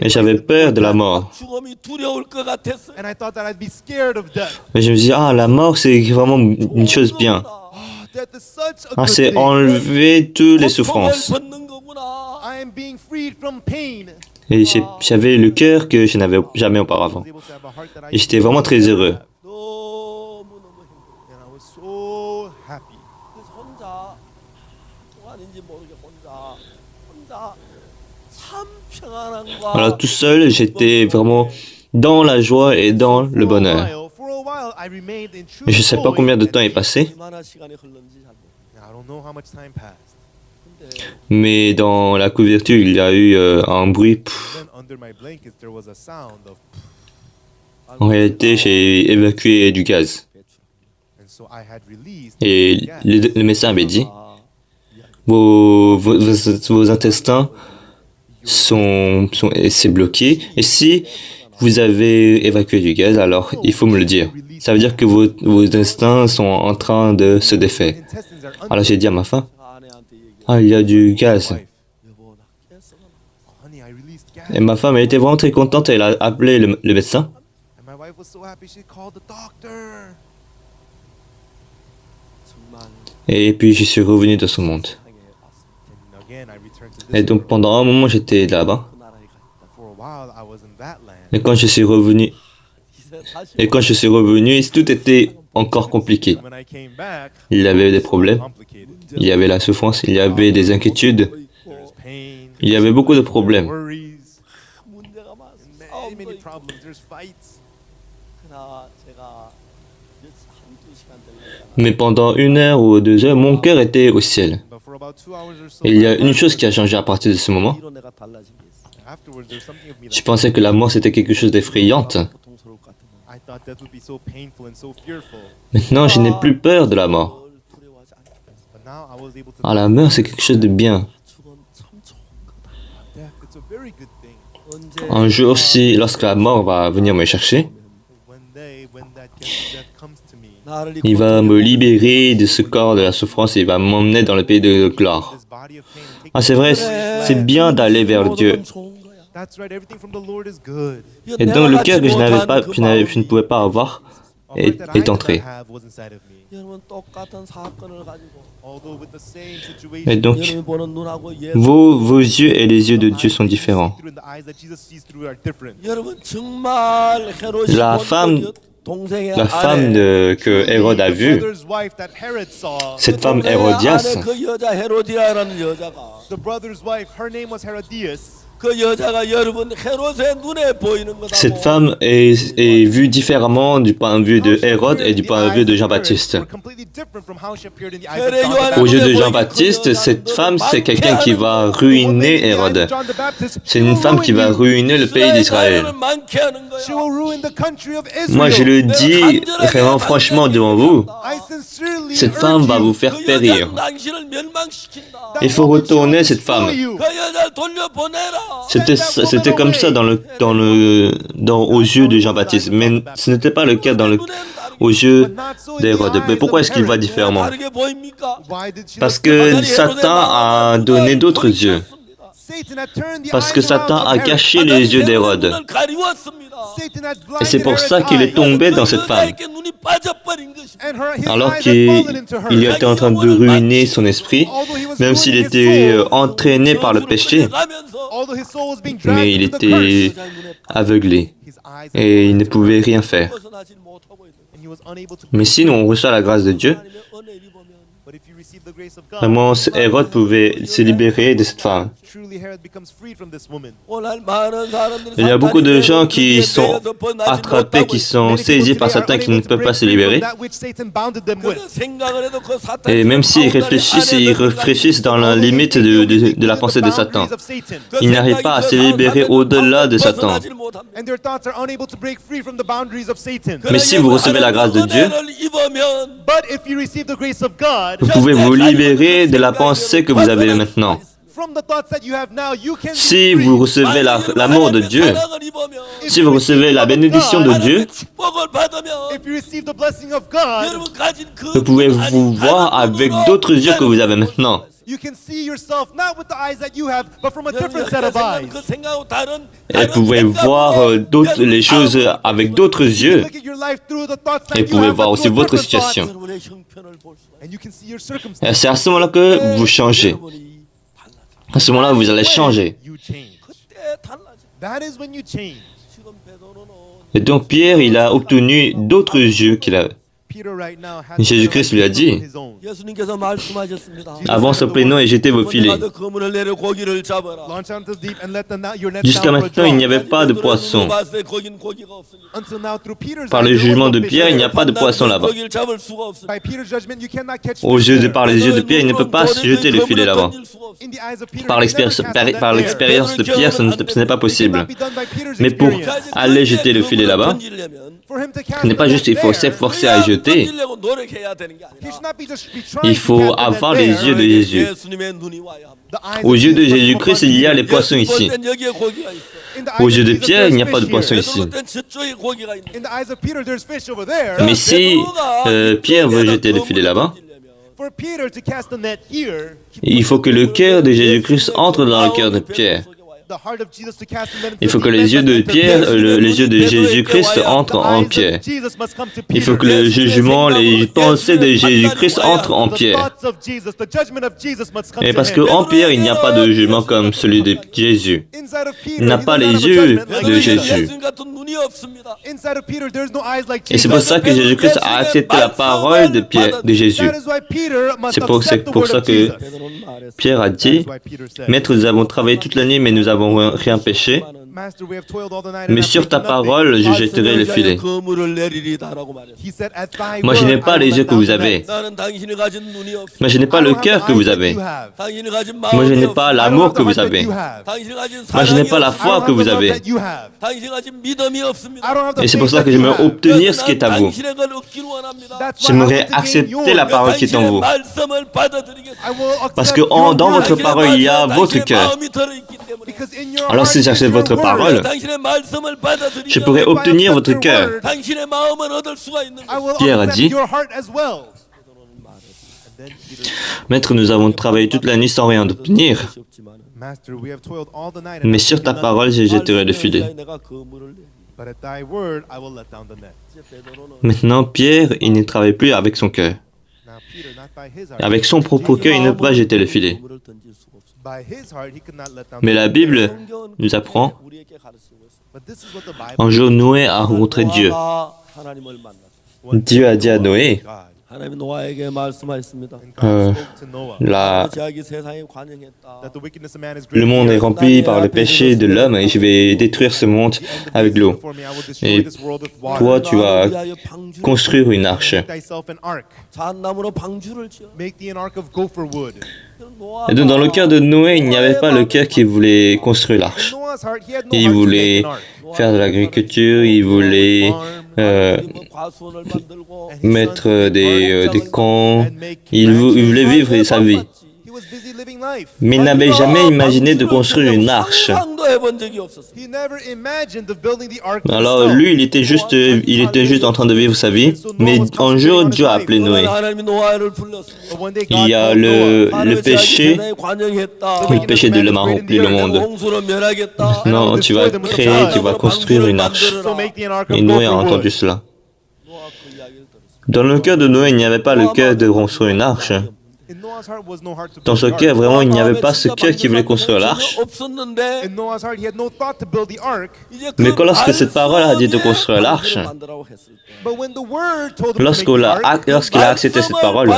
Et j'avais peur de la mort. 죽음이 두려울 것 같았어요. And I thought that I'd be scared of death. Et je me dis, ah, la mort, c'est vraiment une chose bien. Death is such a Ah, good c'est thing. enlever toutes les souffrances. 받는 거구나. I am being freed from pain. Et j'avais le cœur que je n'avais jamais auparavant. I was able to have a heart that I Et j'étais vraiment très heureux. 너무너무 행복해. and I was so happy. 그래서 혼자 또 아닌지 모르게 혼자 참 평안함과 Alors tout seul, j'étais vraiment dans la joie et dans le bonheur. For a while, I remained in true Et je ne sais pas joy combien de and temps est peace. passé, 얼마나 시간이 흘렀는지 잘 모르겠어요. I don't know how much time passed. 근데 mais dans la couverture, il y a eu un bruit. Then under my blankets, there was a sound of, En réalité, j'ai évacué du gaz. and so I had released Et the gas. le médecin avait dit, vos intestins c'est bloqué. Et si vous avez évacué du gaz, alors il faut me le dire. Ça veut dire que vos intestins sont en train de se défaire. Intestines are Alors j'ai dit à ma femme, 아내한테 얘기해. ah, il y a du gaz. wife. 여보 나 깼어. Honey, I released gas. Et ma femme, elle était vraiment très contente, elle a appelé le médecin. And my wife was so happy, she called the doctor. 정말 Et puis je suis revenu dans ce monde. 세상에 왔습니다. And again, I returned to Et this donc world. pendant un moment, j'étais là-bas. 그 나라에 갔다. For a while, I was in that land. Et quand je suis revenu, 이제 다시 tout était encore compliqué. When I came back, Il y avait des problèmes, complicated. il y avait la souffrance, il y avait des inquiétudes, There's pain. il y avait beaucoup de problèmes. Worries. 문제가 많습니다. Many, 싸움도 many 있고. problems. There's fights. 그러나 제가 한두 시간 되려니까 Mais pendant 1 heure ou 2 heures, mon cœur était au ciel. But for about 2 hours or so, Et il y a une chose qui a changé à partir de ce moment. 이로 내가 달라진 게 있어. afterwards, there's something of me Je that pensais que la mort c'était quelque chose d'effrayante. 고통스러울 것 같은 I thought death would be so painful and so fearful. Maintenant, je n'ai plus peur de la mort. 걸 두려워하지 않겠어. But now I was able to Ah, la mort c'est quelque chose de bien. 죽은 참 좋은 거다. death. It's a very good thing. 언제 Un jour, lorsque la mort va venir me chercher, One day, when that gift of death comes to me, 나를 il va me libérer de ce corps de la souffrance et il va m'emmener dans le pays de gloire. this body of pain, and take Ah, c'est vrai, c'est bien d'aller vers Dieu. That's right. Everything from the Lord is good. Et donc le cœur que je ne pouvais pas avoir A heart that I est could entré. not have was inside of me. 여러분 똑같은 사건을 가지고 Although with the same Et situation, donc, 여러분 보는 눈하고 예수 vos yeux et les yeux de Dieu sont différents. through and the eyes that Jesus sees through are different. 여러분 정말 헤롯이 La 본 femme 것이 동생의 La femme que Hérode a vue, brother's wife that Herod saw, cette femme 동생의 Hérodias, 아내 그 여자 헤로디아라는 여자가 the brother's wife, her name was Herodias. 그 여자가 여러분 헤롯의 눈에 보이는 거다. cette femme est vue différemment du point de vue de Hérode et du point de vue de Jean-Baptiste. Aux yeux de Jean-Baptiste, cette femme, c'est quelqu'un qui va ruiner Hérode. C'est une femme qui va ruiner le pays d'Israël. Moi, je le dis vraiment franchement devant vous, cette femme va vous faire périr. Il faut retourner cette femme. C'était comme ça aux yeux de Jean-Baptiste, mais ce n'était pas le cas aux yeux d'Hérode. Mais pourquoi est-ce qu'il voit différemment? Parce que Satan a donné d'autres yeux. Parce que Satan a caché les yeux d'Hérode. Et c'est pour ça qu'il est tombé dans cette femme. Alors qu'il était en train de ruiner son esprit, même s'il était entraîné par le péché, mais il était aveuglé et il ne pouvait rien faire. Mais si on reçoit la grâce de Dieu, vraiment Hérode pouvait se libérer de cette femme. Il y a beaucoup de gens qui sont attrapés, qui sont saisis par Satan, qui ne peuvent pas se libérer. Et même s'ils réfléchissent dans la limite de la pensée de Satan. Ils n'arrivent pas à se libérer au-delà de Satan. Mais si vous recevez la grâce de Dieu, vous pouvez vous libérer de la pensée que vous avez maintenant. Si vous recevez l'amour de Dieu, si vous recevez la bénédiction de Dieu, vous pouvez vous voir avec d'autres yeux que vous avez maintenant. Et vous pouvez voir les choses avec d'autres yeux. Et vous pouvez voir aussi votre situation. Et c'est à ce moment-là que vous changez. À ce moment-là, vous allez changer. Et donc Pierre, il a obtenu d'autres yeux qu'il avait. Jésus-Christ lui a dit, avance au plein eau et jetez vos filets. Jusqu'à maintenant, il n'y avait pas de poisson. Par le jugement de Pierre, il n'y a pas de poisson là-bas. Par les yeux de Pierre, il ne peut pas jeter le filet là-bas. Par l'expérience de Pierre, ce n'est pas possible. Mais pour aller jeter le filet là-bas, ce n'est pas juste il faut s'efforcer à jeter. Il faut avoir les yeux de Jésus. Aux yeux de Jésus-Christ, il y a les poissons ici. Aux yeux de Pierre, il n'y a pas de poissons ici. Mais si Pierre veut jeter le filet là-bas, il faut que le cœur de Jésus-Christ entre dans le cœur de Pierre. Il faut que les yeux de Pierre, les yeux de Jésus-Christ entrent en Pierre. Il faut que le jugement, les pensées de Jésus-Christ entrent en Pierre. Et parce qu'en Pierre, il n'y a pas de jugement comme celui de Jésus. Il n'a pas les yeux de Jésus. Et c'est pour ça que Jésus-Christ a accepté la parole de Jésus. C'est pour ça que Pierre a dit, « Maître, nous avons travaillé toute la nuit, mais nous n'avons rien péché. Mais sur ta parole, je jetterai le filet. » Moi, je n'ai pas les yeux que vous avez. Moi, je n'ai pas le cœur que vous avez. Moi, je n'ai pas l'amour que vous avez. Moi, je n'ai pas la foi que vous avez. Et c'est pour ça que j'aimerais obtenir ce qui est à vous. J'aimerais accepter la parole qui est en vous. Parce que dans votre parole, il y a votre cœur. Alors si j'accepte votre parole, je pourrais obtenir votre cœur. Pierre a dit, « Maître, nous avons travaillé toute la nuit sans rien obtenir. Mais sur ta parole, je jetterai le filet. » Maintenant, Pierre, il ne travaille plus avec son cœur. Avec son propre cœur, il ne peut pas jeter le filet. Mais la Bible nous apprend, un jour Noé a rencontré Dieu. 하나님을 만났어요. Dieu a dit à Noé, 하나님이 노아에게 말씀하셨습니다. And God spoke to Noah la, 제약이 세상에 관영했다. that the wickedness of man is le great. monde est rempli par le péché de l'homme et je vais détruire ce monde avec l'eau. For me, I will destroy Et this world with water. toi, tu vas construire une arche. Make thyself an ark. 잣나무로 방주를 지어. Make thee an ark of gopher wood. Et donc, dans le cœur de Noé, il n'y avait pas le cœur qui voulait construire In l'arche. Noah's heart, he had no Il heart to voulait make an ark. faire de l'agriculture, il voulait 과수원을 만들고 mettre des camps, il voulait vivre sa vie. He was busy living life. Mais il n'avait jamais imaginé de construire une arche. 상상도 해본 적이 없었어요. He never imagined of building the ark Alors himself. lui, il était juste en train de vivre sa vie. Mais un jour, Dieu a appelé Noé. 하나님이 노아를 불렀습니다. But one day Il God y a called Noah. le péché. Le péché de l'homme a rempli le monde. 홍수로 멸하겠다. Non, tu vas créer, tu vas construire une arche. So make thee an ark of Et Noé a gopher wood. entendu cela. Dans le cœur de Noé, il n'y avait pas le cœur de construire une arche. In Noah's heart was no heart to Dans build ce the ark. cœur, vraiment, il n'y avait pas ce cœur qui voulait construire l'arche. 없었는데 In Noah's heart, he had no thought to build the ark. Mais lorsque cette parole a dit de construire l'arche, But when the word told him to make lorsqu'il the ark, a accepté cette parole,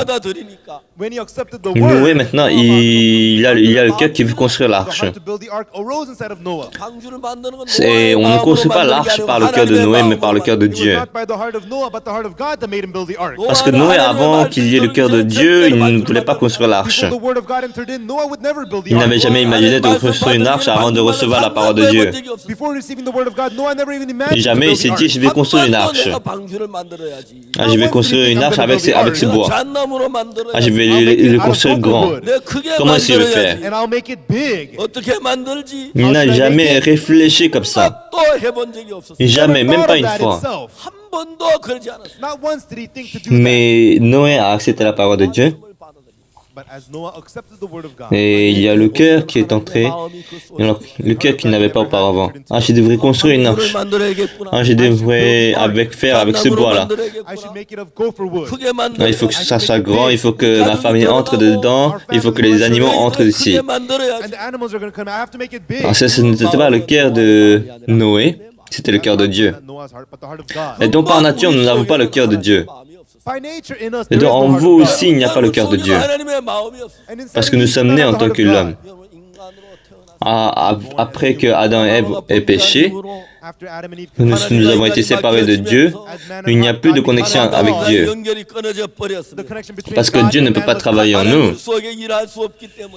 when he accepted the Noé word, maintenant, il a le cœur qui veut construire the l'arche. heart to build the ark arose inside of Noah. Et on ne construit pas l'arche par le cœur de Noé, mais par le cœur de It was Dieu. not by the heart of Noah, but the heart of God that made him build the ark. Parce que Noé, avant qu'il y ait le cœur de Dieu, il ne voulait pas construire l'arche. Before the word of God entered in, Noah would never build the Il ark. n'avait jamais imaginé de construire une arche avant de recevoir la parole de Dieu. Before receiving the word of God, Noah never even imagined to Jamais il build s'est the dit, ark. je vais construire une arche. Ah, je vais construire une arche avec ce bois. Ah, je vais le construire grand. Comment est-ce qu'il veut faire? And I'll make it big. 어떻게 만들지? Il n'a jamais réfléchi comme ça. 또 해본 적이 없었어. Jamais, même pas une Thought of that fois. itself. 한 번도 그러지 않았어. Not once did he think to do that. Mais Noé a accepté la parole de Dieu. But as Noah accepted the word of God, Et il y a le cœur qui est entré. Et alors, le cœur qu'il n'avait pas auparavant. Ah, je devrais construire une arche. Ah, je devrais faire avec ce bois-là. I should make it of gopher wood. Ah, il faut que ça soit grand, il faut que ma famille entre dedans, il faut que les animaux entrent ici. And the animals are going to come. I have to make it big. Alors, ça, ce n'était pas le cœur de Noé, c'était le cœur de Dieu. Not Noah's heart, but the heart of God. Et donc, par nature, nous n'avons pas le cœur de Dieu. By nature in us, Et there is donc, no en heart vous of God. aussi, il n'y a pas le cœur de Dieu. And inside Parce que of nous you, sommes you nés have en the tant heart que of l'homme. God. Après que Adam et Ève aient péché, After Adam and Eve nous avons été séparés de Dieu. Il n'y a plus de connexion avec Dieu. the connection between Parce que God Dieu ne and peut man pas was travailler en cut. nous.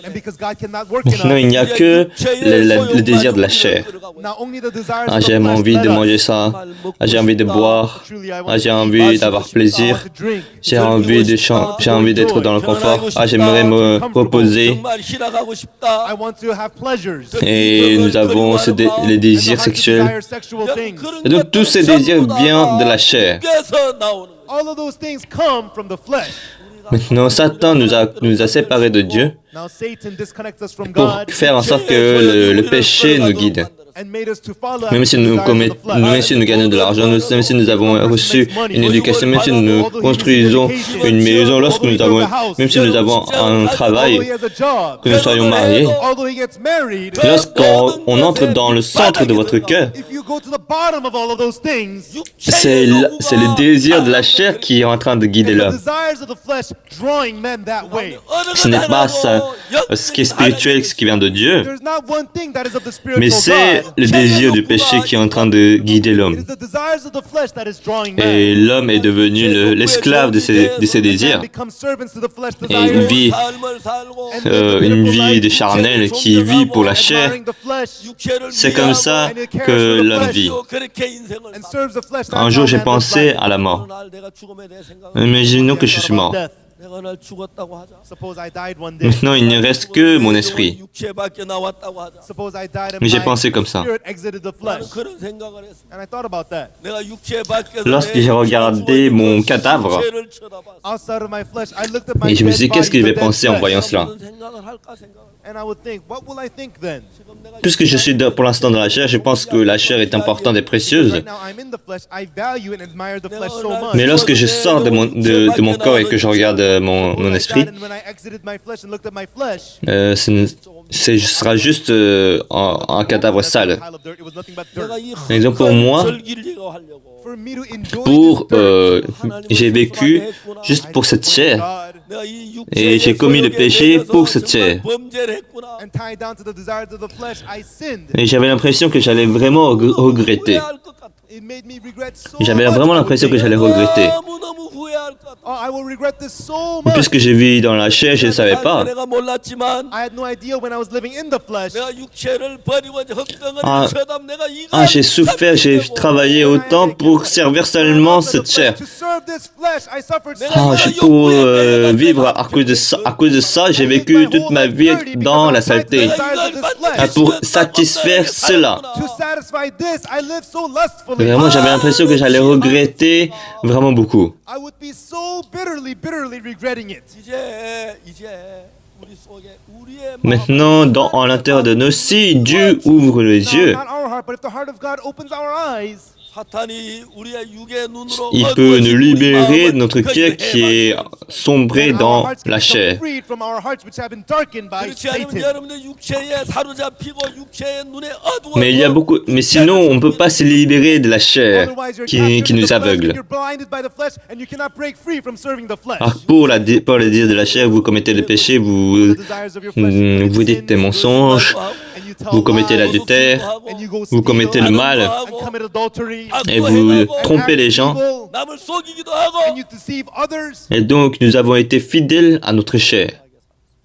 And because God cannot work in Non, il us. n'y a que le désir de la chair. Now only the desires Ah, of the j'ai flesh envie led de us. manger ça. Ah, j'ai envie de boire. Truly, I want Ah, j'ai to eat. envie d'avoir plaisir. I want to drink. J'ai envie de j'ai envie d'être dans le confort. Ah, j'aimerais me reposer. I want to have pleasures. Et nous avons les désirs And the heart to sexuels. desire sexual things. Et donc tous ces désirs viennent de la chair. All of those things come from the flesh. Maintenant, Satan nous a séparés de Dieu Now Satan disconnects us from pour God faire en sorte que le péché nous guide. and made us to follow Même after si the nous, desires of the flesh. même si nous gagnons de l'argent, même si nous avons reçu une éducation, même si nous construisons une maison, même si nous avons un travail, Although he has a job, que nous soyons mariés, although he gets married, lorsqu'on entre dans le centre de votre cœur, if you go to the bottom of all of those things, c'est le désir de la chair qui est en train de guider it's the l'homme. desires of the flesh drawing men that way. Ce n'est pas ça, ce qui est spirituel, ce qui vient de Dieu, There's not one thing that is of the mais spiritual c'est God. le désir du péché qui est en train de guider It l'homme. is the desires of the flesh that is drawing Et men. l'homme est devenu l'esclave de ses Man désirs. becomes servants to the flesh Et il desires. vit une vie de charnel qui vit pour la chair. Admiring the flesh C'est comme ça que l'homme vit. and serves the flesh. Un jour, j'ai pensé à la mort. Imaginons que je suis mort. Suppose I died one day. Maintenant, il ne reste que mon esprit. Suppose I died and Mais j'ai my pensé comme ça. spirit exited the flesh. And I thought about that. Lorsque j'ai regardé mon cadavre, Outside of my flesh, I looked at my et je me suis dit, dead qu'est-ce que je body, vais the penser dead en voyant flesh. cela? And I would think, what will I think then? Puisque je suis pour l'instant dans la chair, je pense que la chair est importante et précieuse. Right now I'm in the flesh. I value and admire the flesh so much. Mais lorsque je sors de mon corps et que je regarde mon esprit, And when I exited my flesh and looked at my flesh, ce ce sera juste un cadavre sale. Pile of dirt. It was nothing but dirt. 내가 이 Par exemple, pour moi, 절기를 제거하려고 For me to enjoy pour, this dirt, j'ai vécu juste pour cette chair. God, 내가 이 Et j'ai commis le péché pour cette chair. 범죄를 했구나. and tied down to the desires of the flesh, I sinned. Et j'avais l'impression que j'allais vraiment regretter. 후회할 것 같아. It made me regret so J'avais much. vraiment l'impression que j'allais regretter. 너무너무 후회할 것 같아. Oh, I will regret this so much. Puisque j'ai vécu dans la chair, je ne savais pas. 내가 몰랐지만 I had no idea when I was living in the flesh. 내가 육체를 버리고 이제 흙덩어리를 Ah. 쳐담 내가 이거 Ah, j'ai souffert, j'ai travaillé autant pour servir seulement cette chair. To serve this flesh, I suffered so Ah, much. pour vivre à cause de ça, j'ai vécu toute ma vie dans la saleté. Ah, pour satisfaire cela. To satisfy this, I lived so lustfully. Vraiment, j'avais l'impression que j'allais regretter vraiment beaucoup. I would be so bitterly regretting it. 이제 우리 속에 우리의 Maintenant, à l'intérieur de nous, si Dieu ouvre les Now, yeux, not our heart, but if the heart of God opens our eyes, 사탄이 우리의 육의 눈으로 il peut nous libérer de notre cœur qui est sombré then our dans hearts can la become chair. freed from our hearts which have been darkened by 그렇지 않으면 Satan. 여러분의 육체에 사로잡히고 육체의 눈에 어두워. Mais il y a beaucoup, mais sinon, on ne peut pas se libérer de la chair Otherwise, you're qui captured in nous the flesh, aveugle. and you're blinded by the flesh, and you cannot break free from serving the flesh. Alors, pour le dire de la chair, vous commettez le péché, vous, The desires of your flesh, you commit vous dites sins, des mensonges, and you tell vous commettez lies, l'adultère, and you go vous steal, commettez le mal, and commit adultery, et vous trompez les gens. evil, 남을 속이기도 하고 and you deceive others, Et donc, nous avons été fidèles à notre chair.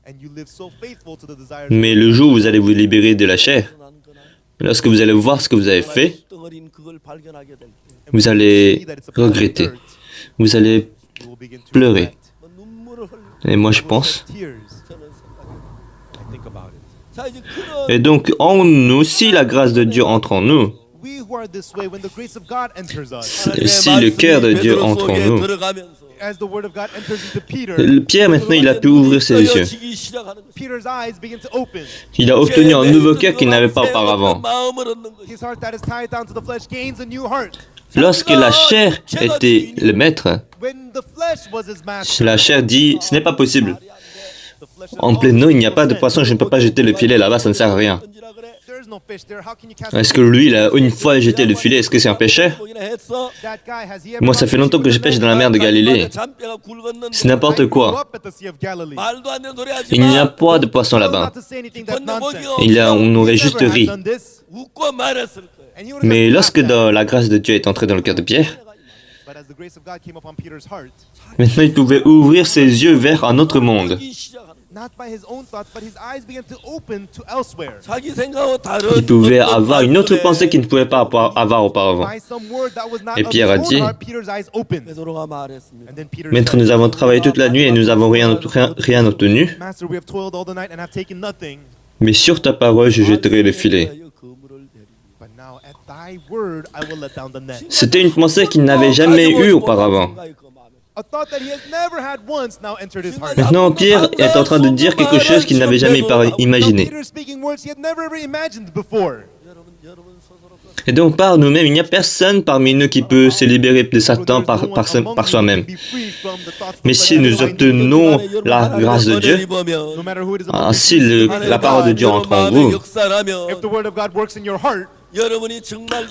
and you live so faithful to the desires Mais le jour où vous allez vous libérer de la chair, lorsque vous allez voir ce que vous avez fait, 덩어리인 그걸 발견하게 될 때. vous allez regretter. Vous allez you will begin to pleurer. regret. 뭐 눈물을 흘리고 Et moi, je pense. Tears. 저는 생각해요. I think about it. 자 이제 그런 Et donc, en nous, si la grâce de Dieu entre en nous, We who are this way, when the grace of God enters us, si le cœur de Dieu entre en nous, as the word of God enters into Peter, Pierre maintenant, il a pu ouvrir ses yeux. 떠여지기 시작하는 거죠. Peter's eyes begin to open. Il a obtenu un nouveau cœur qu'il n'avait pas auparavant. 마음을 얻는 거죠. His heart that is tied down to the flesh gains a new heart. Lorsque la chair était le maître, When the flesh was his master, la chair dit, ce n'est pas possible. the flesh said, En pleine eau, il n'y a pas de poisson, je ne peux pas jeter le filet là-bas, ça ne sert à rien. 던지라 그래. there is no fish there. How can you cast Est-ce que lui, il a une fois jeté le filet, est-ce que c'est un pécheur? 보기나 했어. that guy? Has he ever Moi, ça fait longtemps que je pêche dans la mer de Galilée. 잔뼈가 굵었는데 C'est n'importe quoi. up at the Sea of Galilee. 말도 안 되는 소리 하지 Il n'y a 마. pas de poisson Not là-bas. to say anything that's nonsense. On aurait You juste never have ri. done this, 웃고 말했을 거예요. and you would have Mais just lorsque laughed at it. la grâce de Dieu est entrée dans le cœur de Pierre, But as the grace of God came upon Peter's heart, maintenant il pouvait ouvrir ses yeux vers un autre monde. 보기 시작하는 거예요. not by his own thoughts, but his eyes began to open to elsewhere. 자기 생각하고 다른 Il pouvait 어떤 avoir une autre 말씀에 pensée qu'il ne pouvait pas avoir auparavant. By some word that was not Et of Pierre his a own dit, heart, Peter's eyes opened. 베드로가 말했습니다. And then Peter Maître, said, nous avons travaillé toute la nuit et nous n'avons rien obtenu, Master, we have toiled all the night and have taken nothing. mais sur ta parole je jetterai le filet. But now at thy word I will let down the net. C'était une pensée qu'il n'avait jamais eue auparavant. A thought that he has never had once now entered his heart. Maintenant, Pierre est en train de dire quelque chose qu'il n'avait jamais Now imaginé. Peter is speaking words he had never ever imagined before. Et donc, par nous-mêmes, il n'y a personne parmi nous qui peut se libérer de Satan par soi-même. Mais si nous obtenons la grâce de Dieu, No matter who it is among you, ainsi la parole de Dieu entre en vous, if the word of God works in your heart,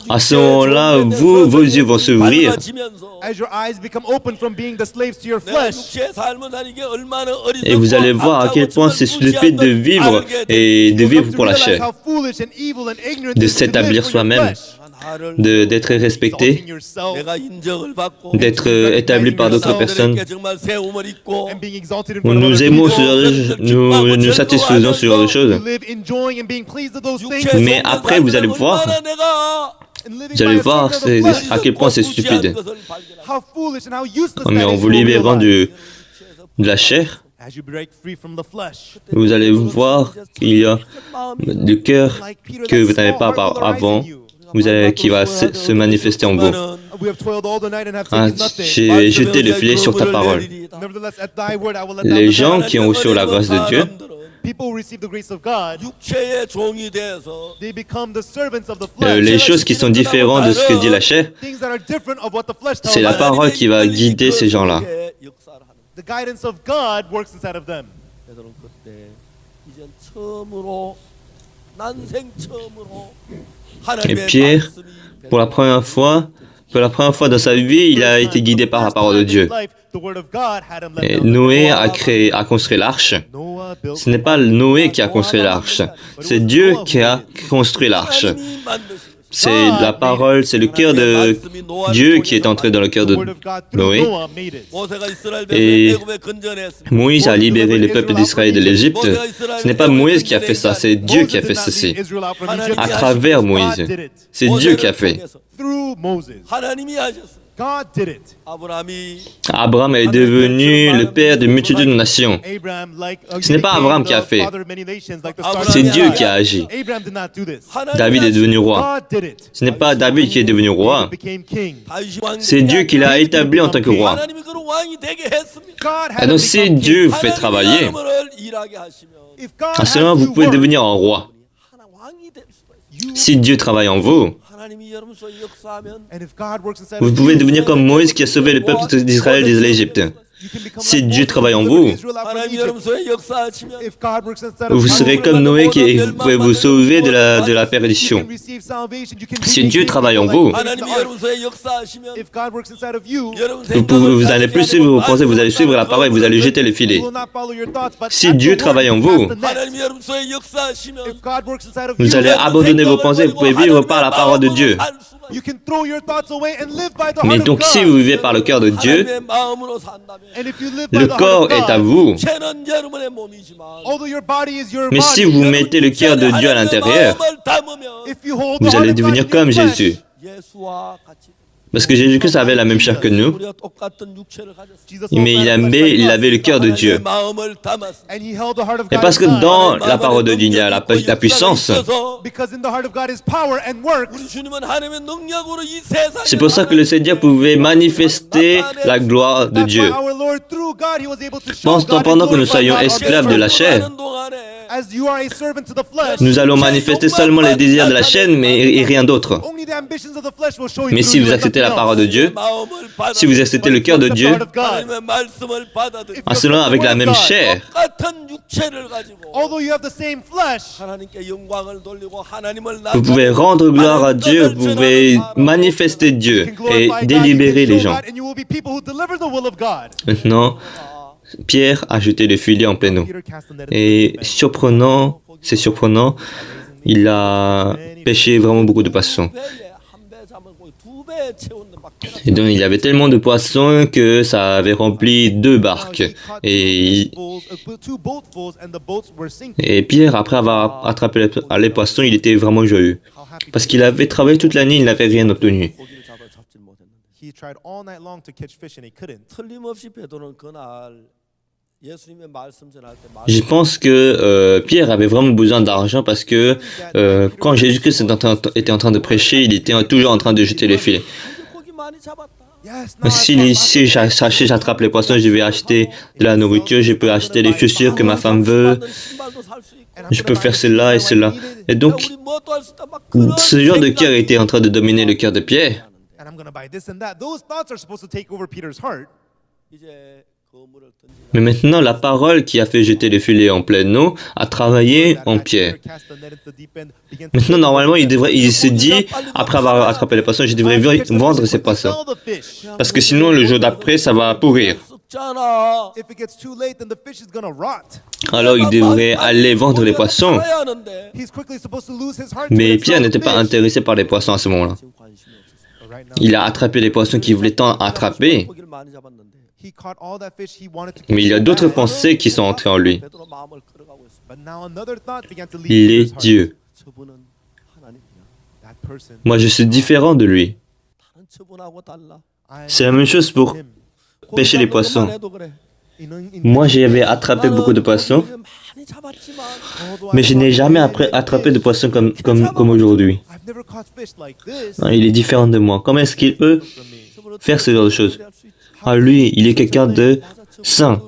à ce moment-là, vos yeux vont s'ouvrir as your eyes become open from being the slaves to your flesh, et vous allez voir à quel point c'est stupide de vivre et de vivre pour la chair, how foolish and evil and ignorant de it is to s'établir live for your soi-même, flesh. d'être respecté, Exalting yourself d'être établi par d'autres personnes. and being exalted in Nous front of nous other aimons people. nous satisfaisons sur ce genre de choses. You live enjoying and being pleased of those things. Mais après, vous allez voir, And living vous allez by the voir standard of the flesh. à quel point c'est stupide. How foolish and how useless Mais that en is, vous you will libérant realize. de la chair, As you break free from the flesh, vous allez voir qu'il y a du cœur que vous n'avez pas avant, qui va se manifester en vous. we have toiled all the night and have Ah, taken nothing. j'ai jeté le filet sur ta parole. Nevertheless, at thy word I will let down Les the gens net. qui ont reçu la grâce de Dieu, People who receive the grace of God, 육체의 종이 돼서 they become the servants of the flesh. les choses qui sont différentes de ce que dit la chair, Things that are different of what the flesh tells c'est la us. parole qui va guider ces gens-là. The guidance of God works inside of them. 베드로는 그때 이젠 처음으로 난생 처음으로 Et 하나님의 Pierre, 말씀이 pour la première fois dans sa vie, il a été guidé par la parole de Dieu. Et Noé a construit l'arche. Ce n'est pas Noé qui a construit l'arche, c'est Dieu qui a construit l'arche. 하나님이 만드신 C'est la parole, c'est le cœur de Dieu qui est entré dans le cœur de Noé. 모세가 이스라엘 Et 백성을 애굽에 건져냈습니다. Moïse a libéré le peuple d'Israël de l'Égypte. Ce n'est pas Moïse qui a fait ça, c'est Dieu qui a fait ceci. À travers Moïse. C'est Dieu qui a fait. 하나님이 하셨어요. God did it. 아브라함이 Abraham est devenu le père de multitudes de nations. Ce n'est pas Abraham qui a fait. C'est Dieu qui a agi. David est devenu roi. Ce n'est pas David qui est devenu roi. C'est Dieu qui l'a établi en tant que roi. 하나님이 그를 왕이 되게 했습니다. Et donc si Dieu fait travailler, 하나님을 일하게 하시면 à ce moment vous pouvez devenir un roi. 하나 왕이 될 수가 있어요. Si Dieu travaille en vous, 하나님이 여러분 속에 역사하면 vous pouvez devenir comme Moïse qui a sauvé le peuple d'Israël de l'Égypte. Si Dieu travaille en vous, 하나님이 여러분 속에 역사하시면 vous serez comme Noé qui pouvez vous sauver de la perdition. Si Dieu travaille en vous, 하나님이 여러분 속에 역사하시면 여러분 vous n'allez plus suivre vos pensées, vous allez suivre la parole et vous allez jeter le filet. Si Dieu travaille en vous, 하나님이 여러분 속에 역사하시면 vous allez abandonner vos pensées, vous pouvez vivre par la parole de Dieu. Mais donc si vous vivez par le cœur de Dieu, 하나님의 마음으로 산다면 le corps est à vous. 죄는 여러분의 몸이지만 Mais si vous mettez le cœur de Dieu à l'intérieur, vous allez devenir comme Jésus. 예수와 같이 Parce que Jésus-Christ avait la même chair que nous, 우리가 똑같은 육체를 가졌습니다. mais il avait le cœur de Dieu. 마음을 담았습니다. Et parce que dans la parole de Dieu, il y a la puissance. 우리 주님은 하나님의 능력으로 이 세상에 C'est pour ça que le Seigneur pouvait manifester la gloire de Dieu. Pendant que nous soyons esclaves de la chair, 하는 동안에 nous allons manifester seulement les désirs de la chair, mais et rien d'autre. Mais si vous acceptez la parole de Dieu, 마음을 받아 si vous acceptez le cœur de Dieu, 하나님의 말씀을 받아들이고 en cela avec la même chair, 똑같은 육체를 가지고 Although you have the same flesh, 하나님께 영광을 돌리고 하나님을 vous pouvez rendre gloire à Dieu, vous pouvez manifester Dieu et délibérer les gens. and you will be people who deliver the will of God. Maintenant, Pierre a jeté le filet en pleine eau. Et c'est surprenant, il a pêché vraiment beaucoup de poissons. 배에 한 배 잡은 거의 두 배 채웠는데 막 Et donc il y avait tellement de poissons que ça avait rempli 2 barques. Et Pierre, après avoir attrapé les poissons, il était vraiment joyeux. Parce qu'il avait travaillé toute la nuit, il n'avait rien obtenu. 고기를 잡진 못했는데 He tried all night long to catch fish and he couldn't. 틀림없이 베드로는 그날 예수님의 말씀 전할 때 Je pense que Pierre avait vraiment besoin d'argent parce que quand Jésus-Christ était en train de prêcher, il était toujours en train de jeter les filets. 고기 많이 잡았다. Si j'attrape les poissons, je vais acheter de la nourriture, je peux acheter les chaussures que ma femme veut, je peux faire cela et cela. Et donc, ce genre de cœur était en train de dominer le cœur de Pierre. And I'm going to buy this and that. Those thoughts are supposed to take over Peter's heart. 이제 그물을 던지 Mais maintenant, la parole qui a fait jeter les filets en pleine eau a travaillé en Pierre. Maintenant, normalement, il se dit, après avoir attrapé les poissons, je devrais vendre ces poissons. Parce que sinon, le jour d'après, ça va pourrir. 썩잖아. If it gets too late, then the fish is going to rot. Alors, il devrait aller vendre les poissons. 살아야 하는데 He's quickly supposed to lose his heart. Mais to Pierre sell n'était the pas fish. intéressé par les poissons à ce moment-là. 지금 관심이 없었어. But right now, Il a attrapé les poissons qu'il voulait tant attraper, 고기를 많이 잡았는데 he caught all that fish he wanted to mais il y a catch. d'autres pensées qui sont entrées en lui. 베드로 마음을 끌어가고 있어. But now another thought began to lead Il Peter's est heart. Dieu. 저분은 하나님이야. That person. Moi, je suis différent de lui. 다른 저분하고 달라. C'est la même chose pour pêcher les poissons. 해도 그래. Moi, j'avais attrapé beaucoup de poissons, 고기를 많이 잡았지만 mais je n'ai jamais attrapé de poissons comme aujourd'hui. I've never caught fish like this. Il est différent de moi. Comment est-ce qu'il peut faire ce genre de choses? Ah, lui, il est quelqu'un de saint.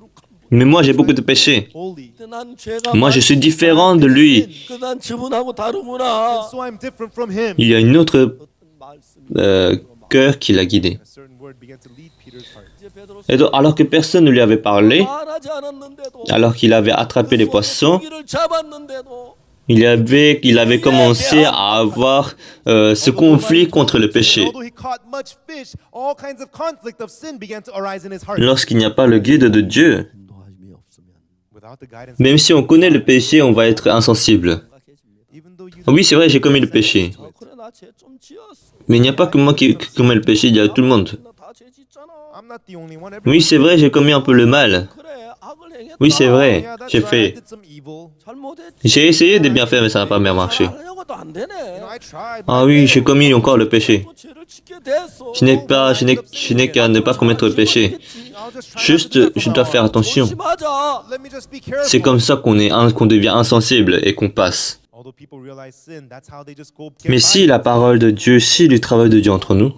Mais moi, j'ai beaucoup de péchés. Holy. 난 죄가 Moi, je suis différent de lui. 난 저분하고 다르구나. So I'm different from him. Il y a une autre 말씀이 cœur qui l'a guidé. A certain word began to lead Peter's heart. 이제 베드로 Et donc, alors que personne ne lui avait parlé, 말하지 않았는데도 alors qu'il avait attrapé les poissons, 고기를 잡았는데도 il avait commencé à avoir ce conflit contre le péché. Although he caught much fish, all kinds of conflict of sin began to arise in his heart. Lorsqu'il n'y a pas le guide de Dieu, Without the guidance, même si on connaît le péché, on va être insensible. even though you Oui, c'est vrai, j'ai commis le péché. 그래 나 죄 좀 지었어. Mais il n'y a pas que moi qui commets le péché, il y a tout le monde. 나다죄 짓잖아. I'm not the only one. Oui, c'est vrai, j'ai commis un peu le mal. 그래 악을 행했다. Oui, c'est vrai, Yeah, that's j'ai right. I fait. did some evil. 잘못했지. J'ai essayé de bien faire, mais ça n'a pas bien marché. 하려고도 안 되네. I tried. Ah oui, j'ai commis encore le péché. 또 죄를 짓게 됐어. Je n'ai qu'à ne pas commettre le péché. I'll just try Juste, not to je dois faire attention. 조심하자. Let me just be careful. C'est comme ça qu'on devient insensible et qu'on passe. Although people realize sin, that's how they just go. Mais si la parole de Dieu, si le travail de Dieu entre nous,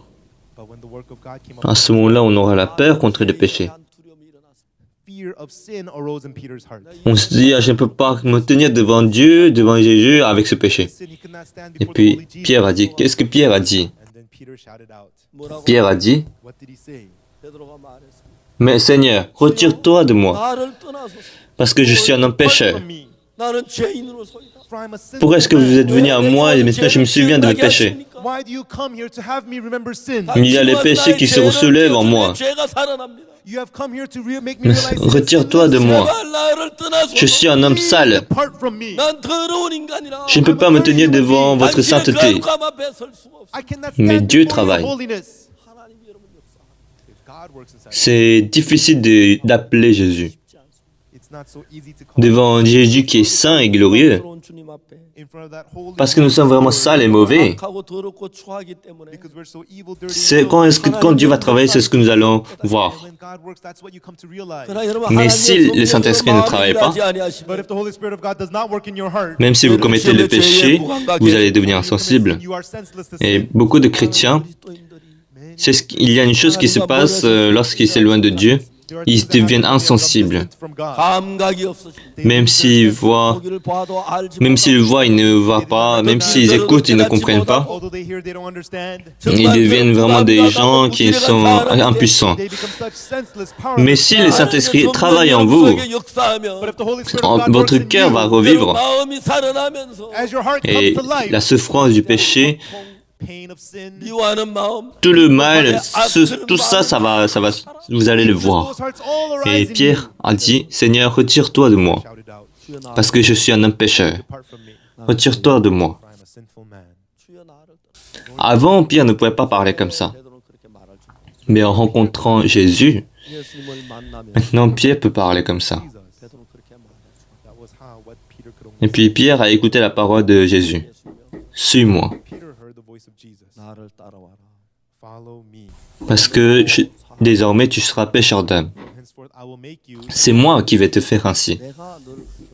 But when the work of God came à up, ce moment-là, on aura la peur contre le péché. 대한 두려움이 일어났어. fear of sin arose in Peter's heart. On se dit, ah, je ne peux pas me tenir devant Dieu, devant Jésus, avec ce péché. Sin, he could not stand Et before the puis, holy Jesus. Pierre a dit, qu'est-ce que Pierre a dit? And then Peter shouted out. 뭐라고 Pierre a dit, What did he say? 베드로가 말했어. mais Seigneur, retire-toi de moi, 나를 떠나소서. parce que je suis un homme pécheur. From me, 나는 죄인으로서이다. for I'm a sinful Pourquoi est-ce que vous êtes man. venu à moi et maintenant je me souviens de mes péchés? Why do you come here to have me remember sin? Il y a les péchés qui se soulèvent en moi. 죄가 살아납니다. You have come here to make me realize sin is Retire-toi de sinless. moi. 제발 나를 떠나소서. Je suis un homme sale. Depart from me. 난 더러운 인간이라. Je ne peux pas me tenir devant votre 당신의 sainteté. 거룩함 앞에 설 수가 없어. I cannot Mais stand Dieu before your travaille. holiness. 하나님 여러분 역사. If God works inside, C'est difficile d'appeler Jésus. it's not so easy to call Devant Jésus qui est saint et glorieux, 더러운 주님 앞에. in front of that holy parce que nous sommes vraiment sales et mauvais. 악하고 더럽고 추하기 때문에 because we're so evil, dirty. C'est quand Dieu va travailler, c'est ce que nous allons voir. And when God works, that's what you come to realize. 그러나 여러분, Mais 하나님의 si 성령으로 le Saint-Esprit ne 마음이 travaille pas, 일하지 아니하시면 But if the Holy Spirit of God does not work in your heart, même si vous commettez le péché, vous allez devenir insensible. you are senseless to Et sin. beaucoup de chrétiens, il y a une chose qui se passe lorsqu'ils s'éloignent de Dieu, ils deviennent insensibles. 감각이 없어져. Même s'ils voient, 보기를 봐도 알지 même s'ils voient, ils ne voient pas, même s'ils écoutent, ils ne comprennent pas. Although they hear, they don't understand. Ils deviennent vraiment des gens qui sont impuissants. They become such senseless, powerless. Mais si le Saint-Esprit travaille en vous, But if the Holy Spirit of God works votre in cœur you, va revivre. 마음이 살아나면서 as your heart Et comes to life, la souffrance du péché, pain of sin, 미워하는 마음, tout le mal, tout ça, vous allez le voir. those hearts all Et arise in Pierre you. a dit, Seigneur, retire-toi de moi, Shouted out, 주여 나를 parce que je suis un homme pécheur. depart from me, Retire-toi de moi. for I am a sinful man. 주여 나를 떠나. Avant, Pierre ne pouvait pas parler comme ça. 베드로는 그렇게 말할 줄 알았어. Mais en rencontrant Jésus, 예수님을 만나면 maintenant Pierre peut parler comme ça. Jesus, 베드로는 그렇게 말했어. that was how what Peter could only Et puis Pierre a écouté la parole de Jésus. 예수님이여 Suis-moi, Peter heard the voice of Jesus. 나를 따라와라. Follow me. parce que désormais tu seras pécheur d'âme. Henceforth I will make you. C'est moi qui vais te faire ainsi. 내가 너를 그렇게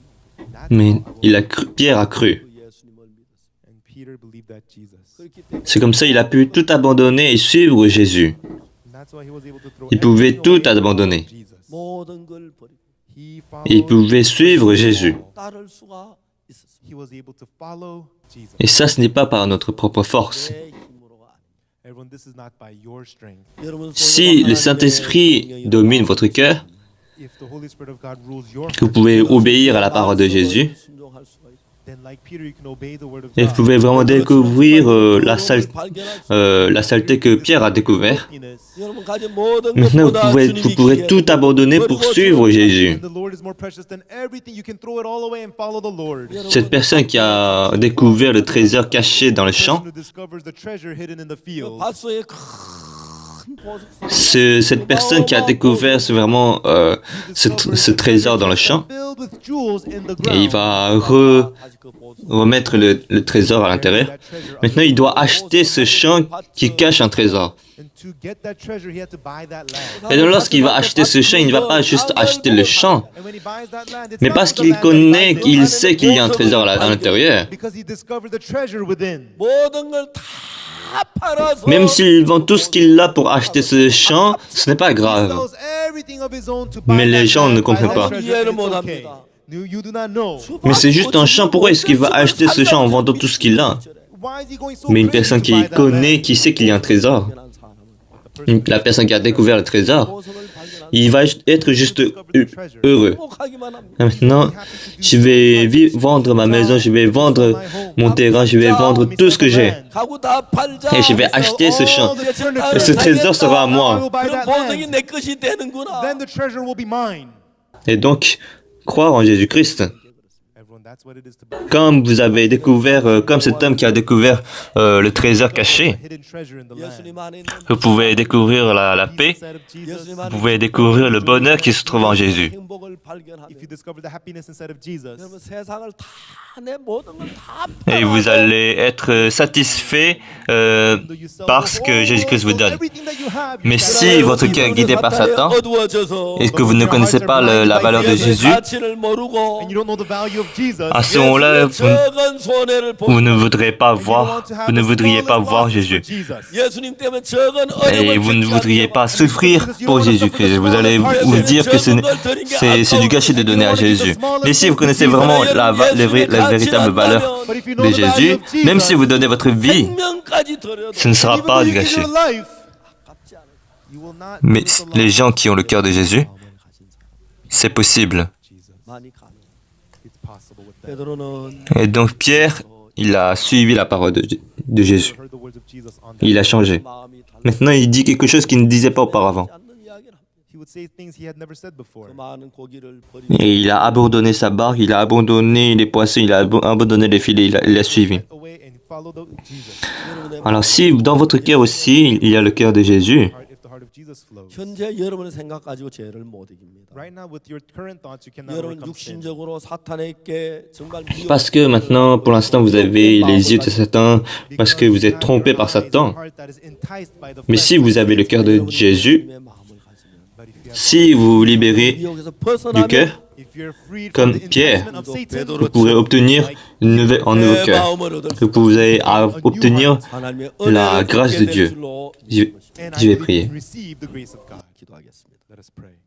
That's Mais how I will- Pierre a cru. 예수님을 믿었어. And Peter believed that Jesus. 그렇기 때문에 C'est comme ça il a pu tout abandonner et suivre Jésus. And that's why he was able to throw Il pouvait everything tout away abandonner. for Jesus. 모든 걸 버리고 He Et il followed pouvait suivre Jésus. 따를 수가 있었어. He was able to follow Jesus. Et ça, ce n'est pas par notre propre force. 내 힘으로가 아니야. Everyone, this is not by your strength. 여러분 Si le Saint-Esprit domine votre cœur, If the Holy Spirit of God rules your que vous heart, pouvez obéir à la parole de Jésus, 순종할 수가 있어. then like Peter, you can obey the word of et vous God. pouvez vraiment découvrir la saleté que Pierre a découvert. 여러분 가진 모든 Maintenant, 것보다 vous 주님이 pourrez 귀해. tout abandonner pour suivre Jésus. And the Lord is more precious than everything. You can throw it all away and follow the Lord. Cette personne qui a découvert le trésor caché dans le champ, Who discovers the treasure hidden in the field. 밭소에 큰 보석 cette personne qui a découvert vraiment ce trésor dans le champ, Filled with jewels in the et il ground. va 아직 그 보석 remettre le trésor à l'intérieur. Maintenant, il doit acheter ce champ qui cache un trésor. And to get that treasure, he had to buy that land. Et donc, lorsqu'il va acheter ce champ, il ne va pas juste acheter le champ, And when he buys that land, it's mais not parce the qu'il land that connaît, buys it, qu'il sait qu'il y a un trésor à l'intérieur. because he discovered the treasure within. 모든 걸 다 팔아서 Même s'il vend tout ce qu'il a pour acheter ce champ, ce n'est pas He grave. sells everything of his own to buy Mais les that gens land, ne buy comprennent that pas. treasure, 이해를 and it's okay. 못합니다. You do not know. Mais c'est juste un champ, pourquoi est-ce qu'il va acheter ce champ en vendant tout ce qu'il a? Why is he going so Mais une crazy personne to buy qui that connaît, land? qui sait qu'il y a un trésor, la personne qui a découvert le trésor, il va être juste heureux. 행복하기만 합니다. Maintenant, je vais vendre ma maison, je vais vendre mon terrain, je vais vendre tout ce que j'ai. 가구 다 팔자. Et je vais acheter ce champ. Et ce trésor sera à moi. 그럼 보석이 내 것이 되는구나. Then the treasure will be mine. Et donc, croire en Jésus-Christ. Everyone, that's what it is to be. Comme vous avez découvert, comme cet homme qui a découvert le trésor caché, Hidden treasure in the land. 예수님 안에 있는 vous pouvez découvrir la paix, Inside of Jesus. 예수님 안에 vous pouvez découvrir le bonheur qui se trouve en Jésus. 행복을 발견하면 If you discover the happiness inside of Jesus, 그러면 세상을 다 내 모든 걸다 Et vous allez être satisfait parce que Jésus-Christ vous donne. Mais si votre cœur est guidé par Satan et que vous ne connaissez pas la valeur de Jésus, and you don't know the value of Jesus, à ce moment-là, vous ne voudriez pas voir, Jésus. Et vous ne voudriez pas souffrir pour Jésus-Christ. Vous allez vous dire que c'est du gâchis de donner à Jésus. Mais si vous connaissez vraiment la véritable valeur de Jésus, même si vous donnez votre vie, ce ne sera pas du gâchis. Mais les gens qui ont le cœur de Jésus, c'est possible. Et donc Pierre, il a suivi la parole de Jésus. Il a changé. Maintenant, il dit quelque chose qu'il ne disait pas auparavant. Et il a abandonné sa barque, il a abandonné les poissons, il a abandonné les filets, il a suivi. Alors si dans votre cœur aussi, il y a le cœur de Jésus, 현재 여러분의 생각 가지고 죄를 못 이깁니다. Right now, with your current thoughts, you cannot 여러분 overcome sin. 육신적으로 사탄에게 정말 parce que maintenant, pour l'instant, vous avez les yeux de Satan, parce que vous êtes trompé par Satan. Mais si vous avez le cœur de Jésus, si vous vous libérez du cœur, comme Pierre, vous pourrez obtenir un nouveau cœur. Vous pouvez obtenir la grâce de Dieu. Je vais prier. Receive the grace of God. 기도하겠습니다. Let us pray.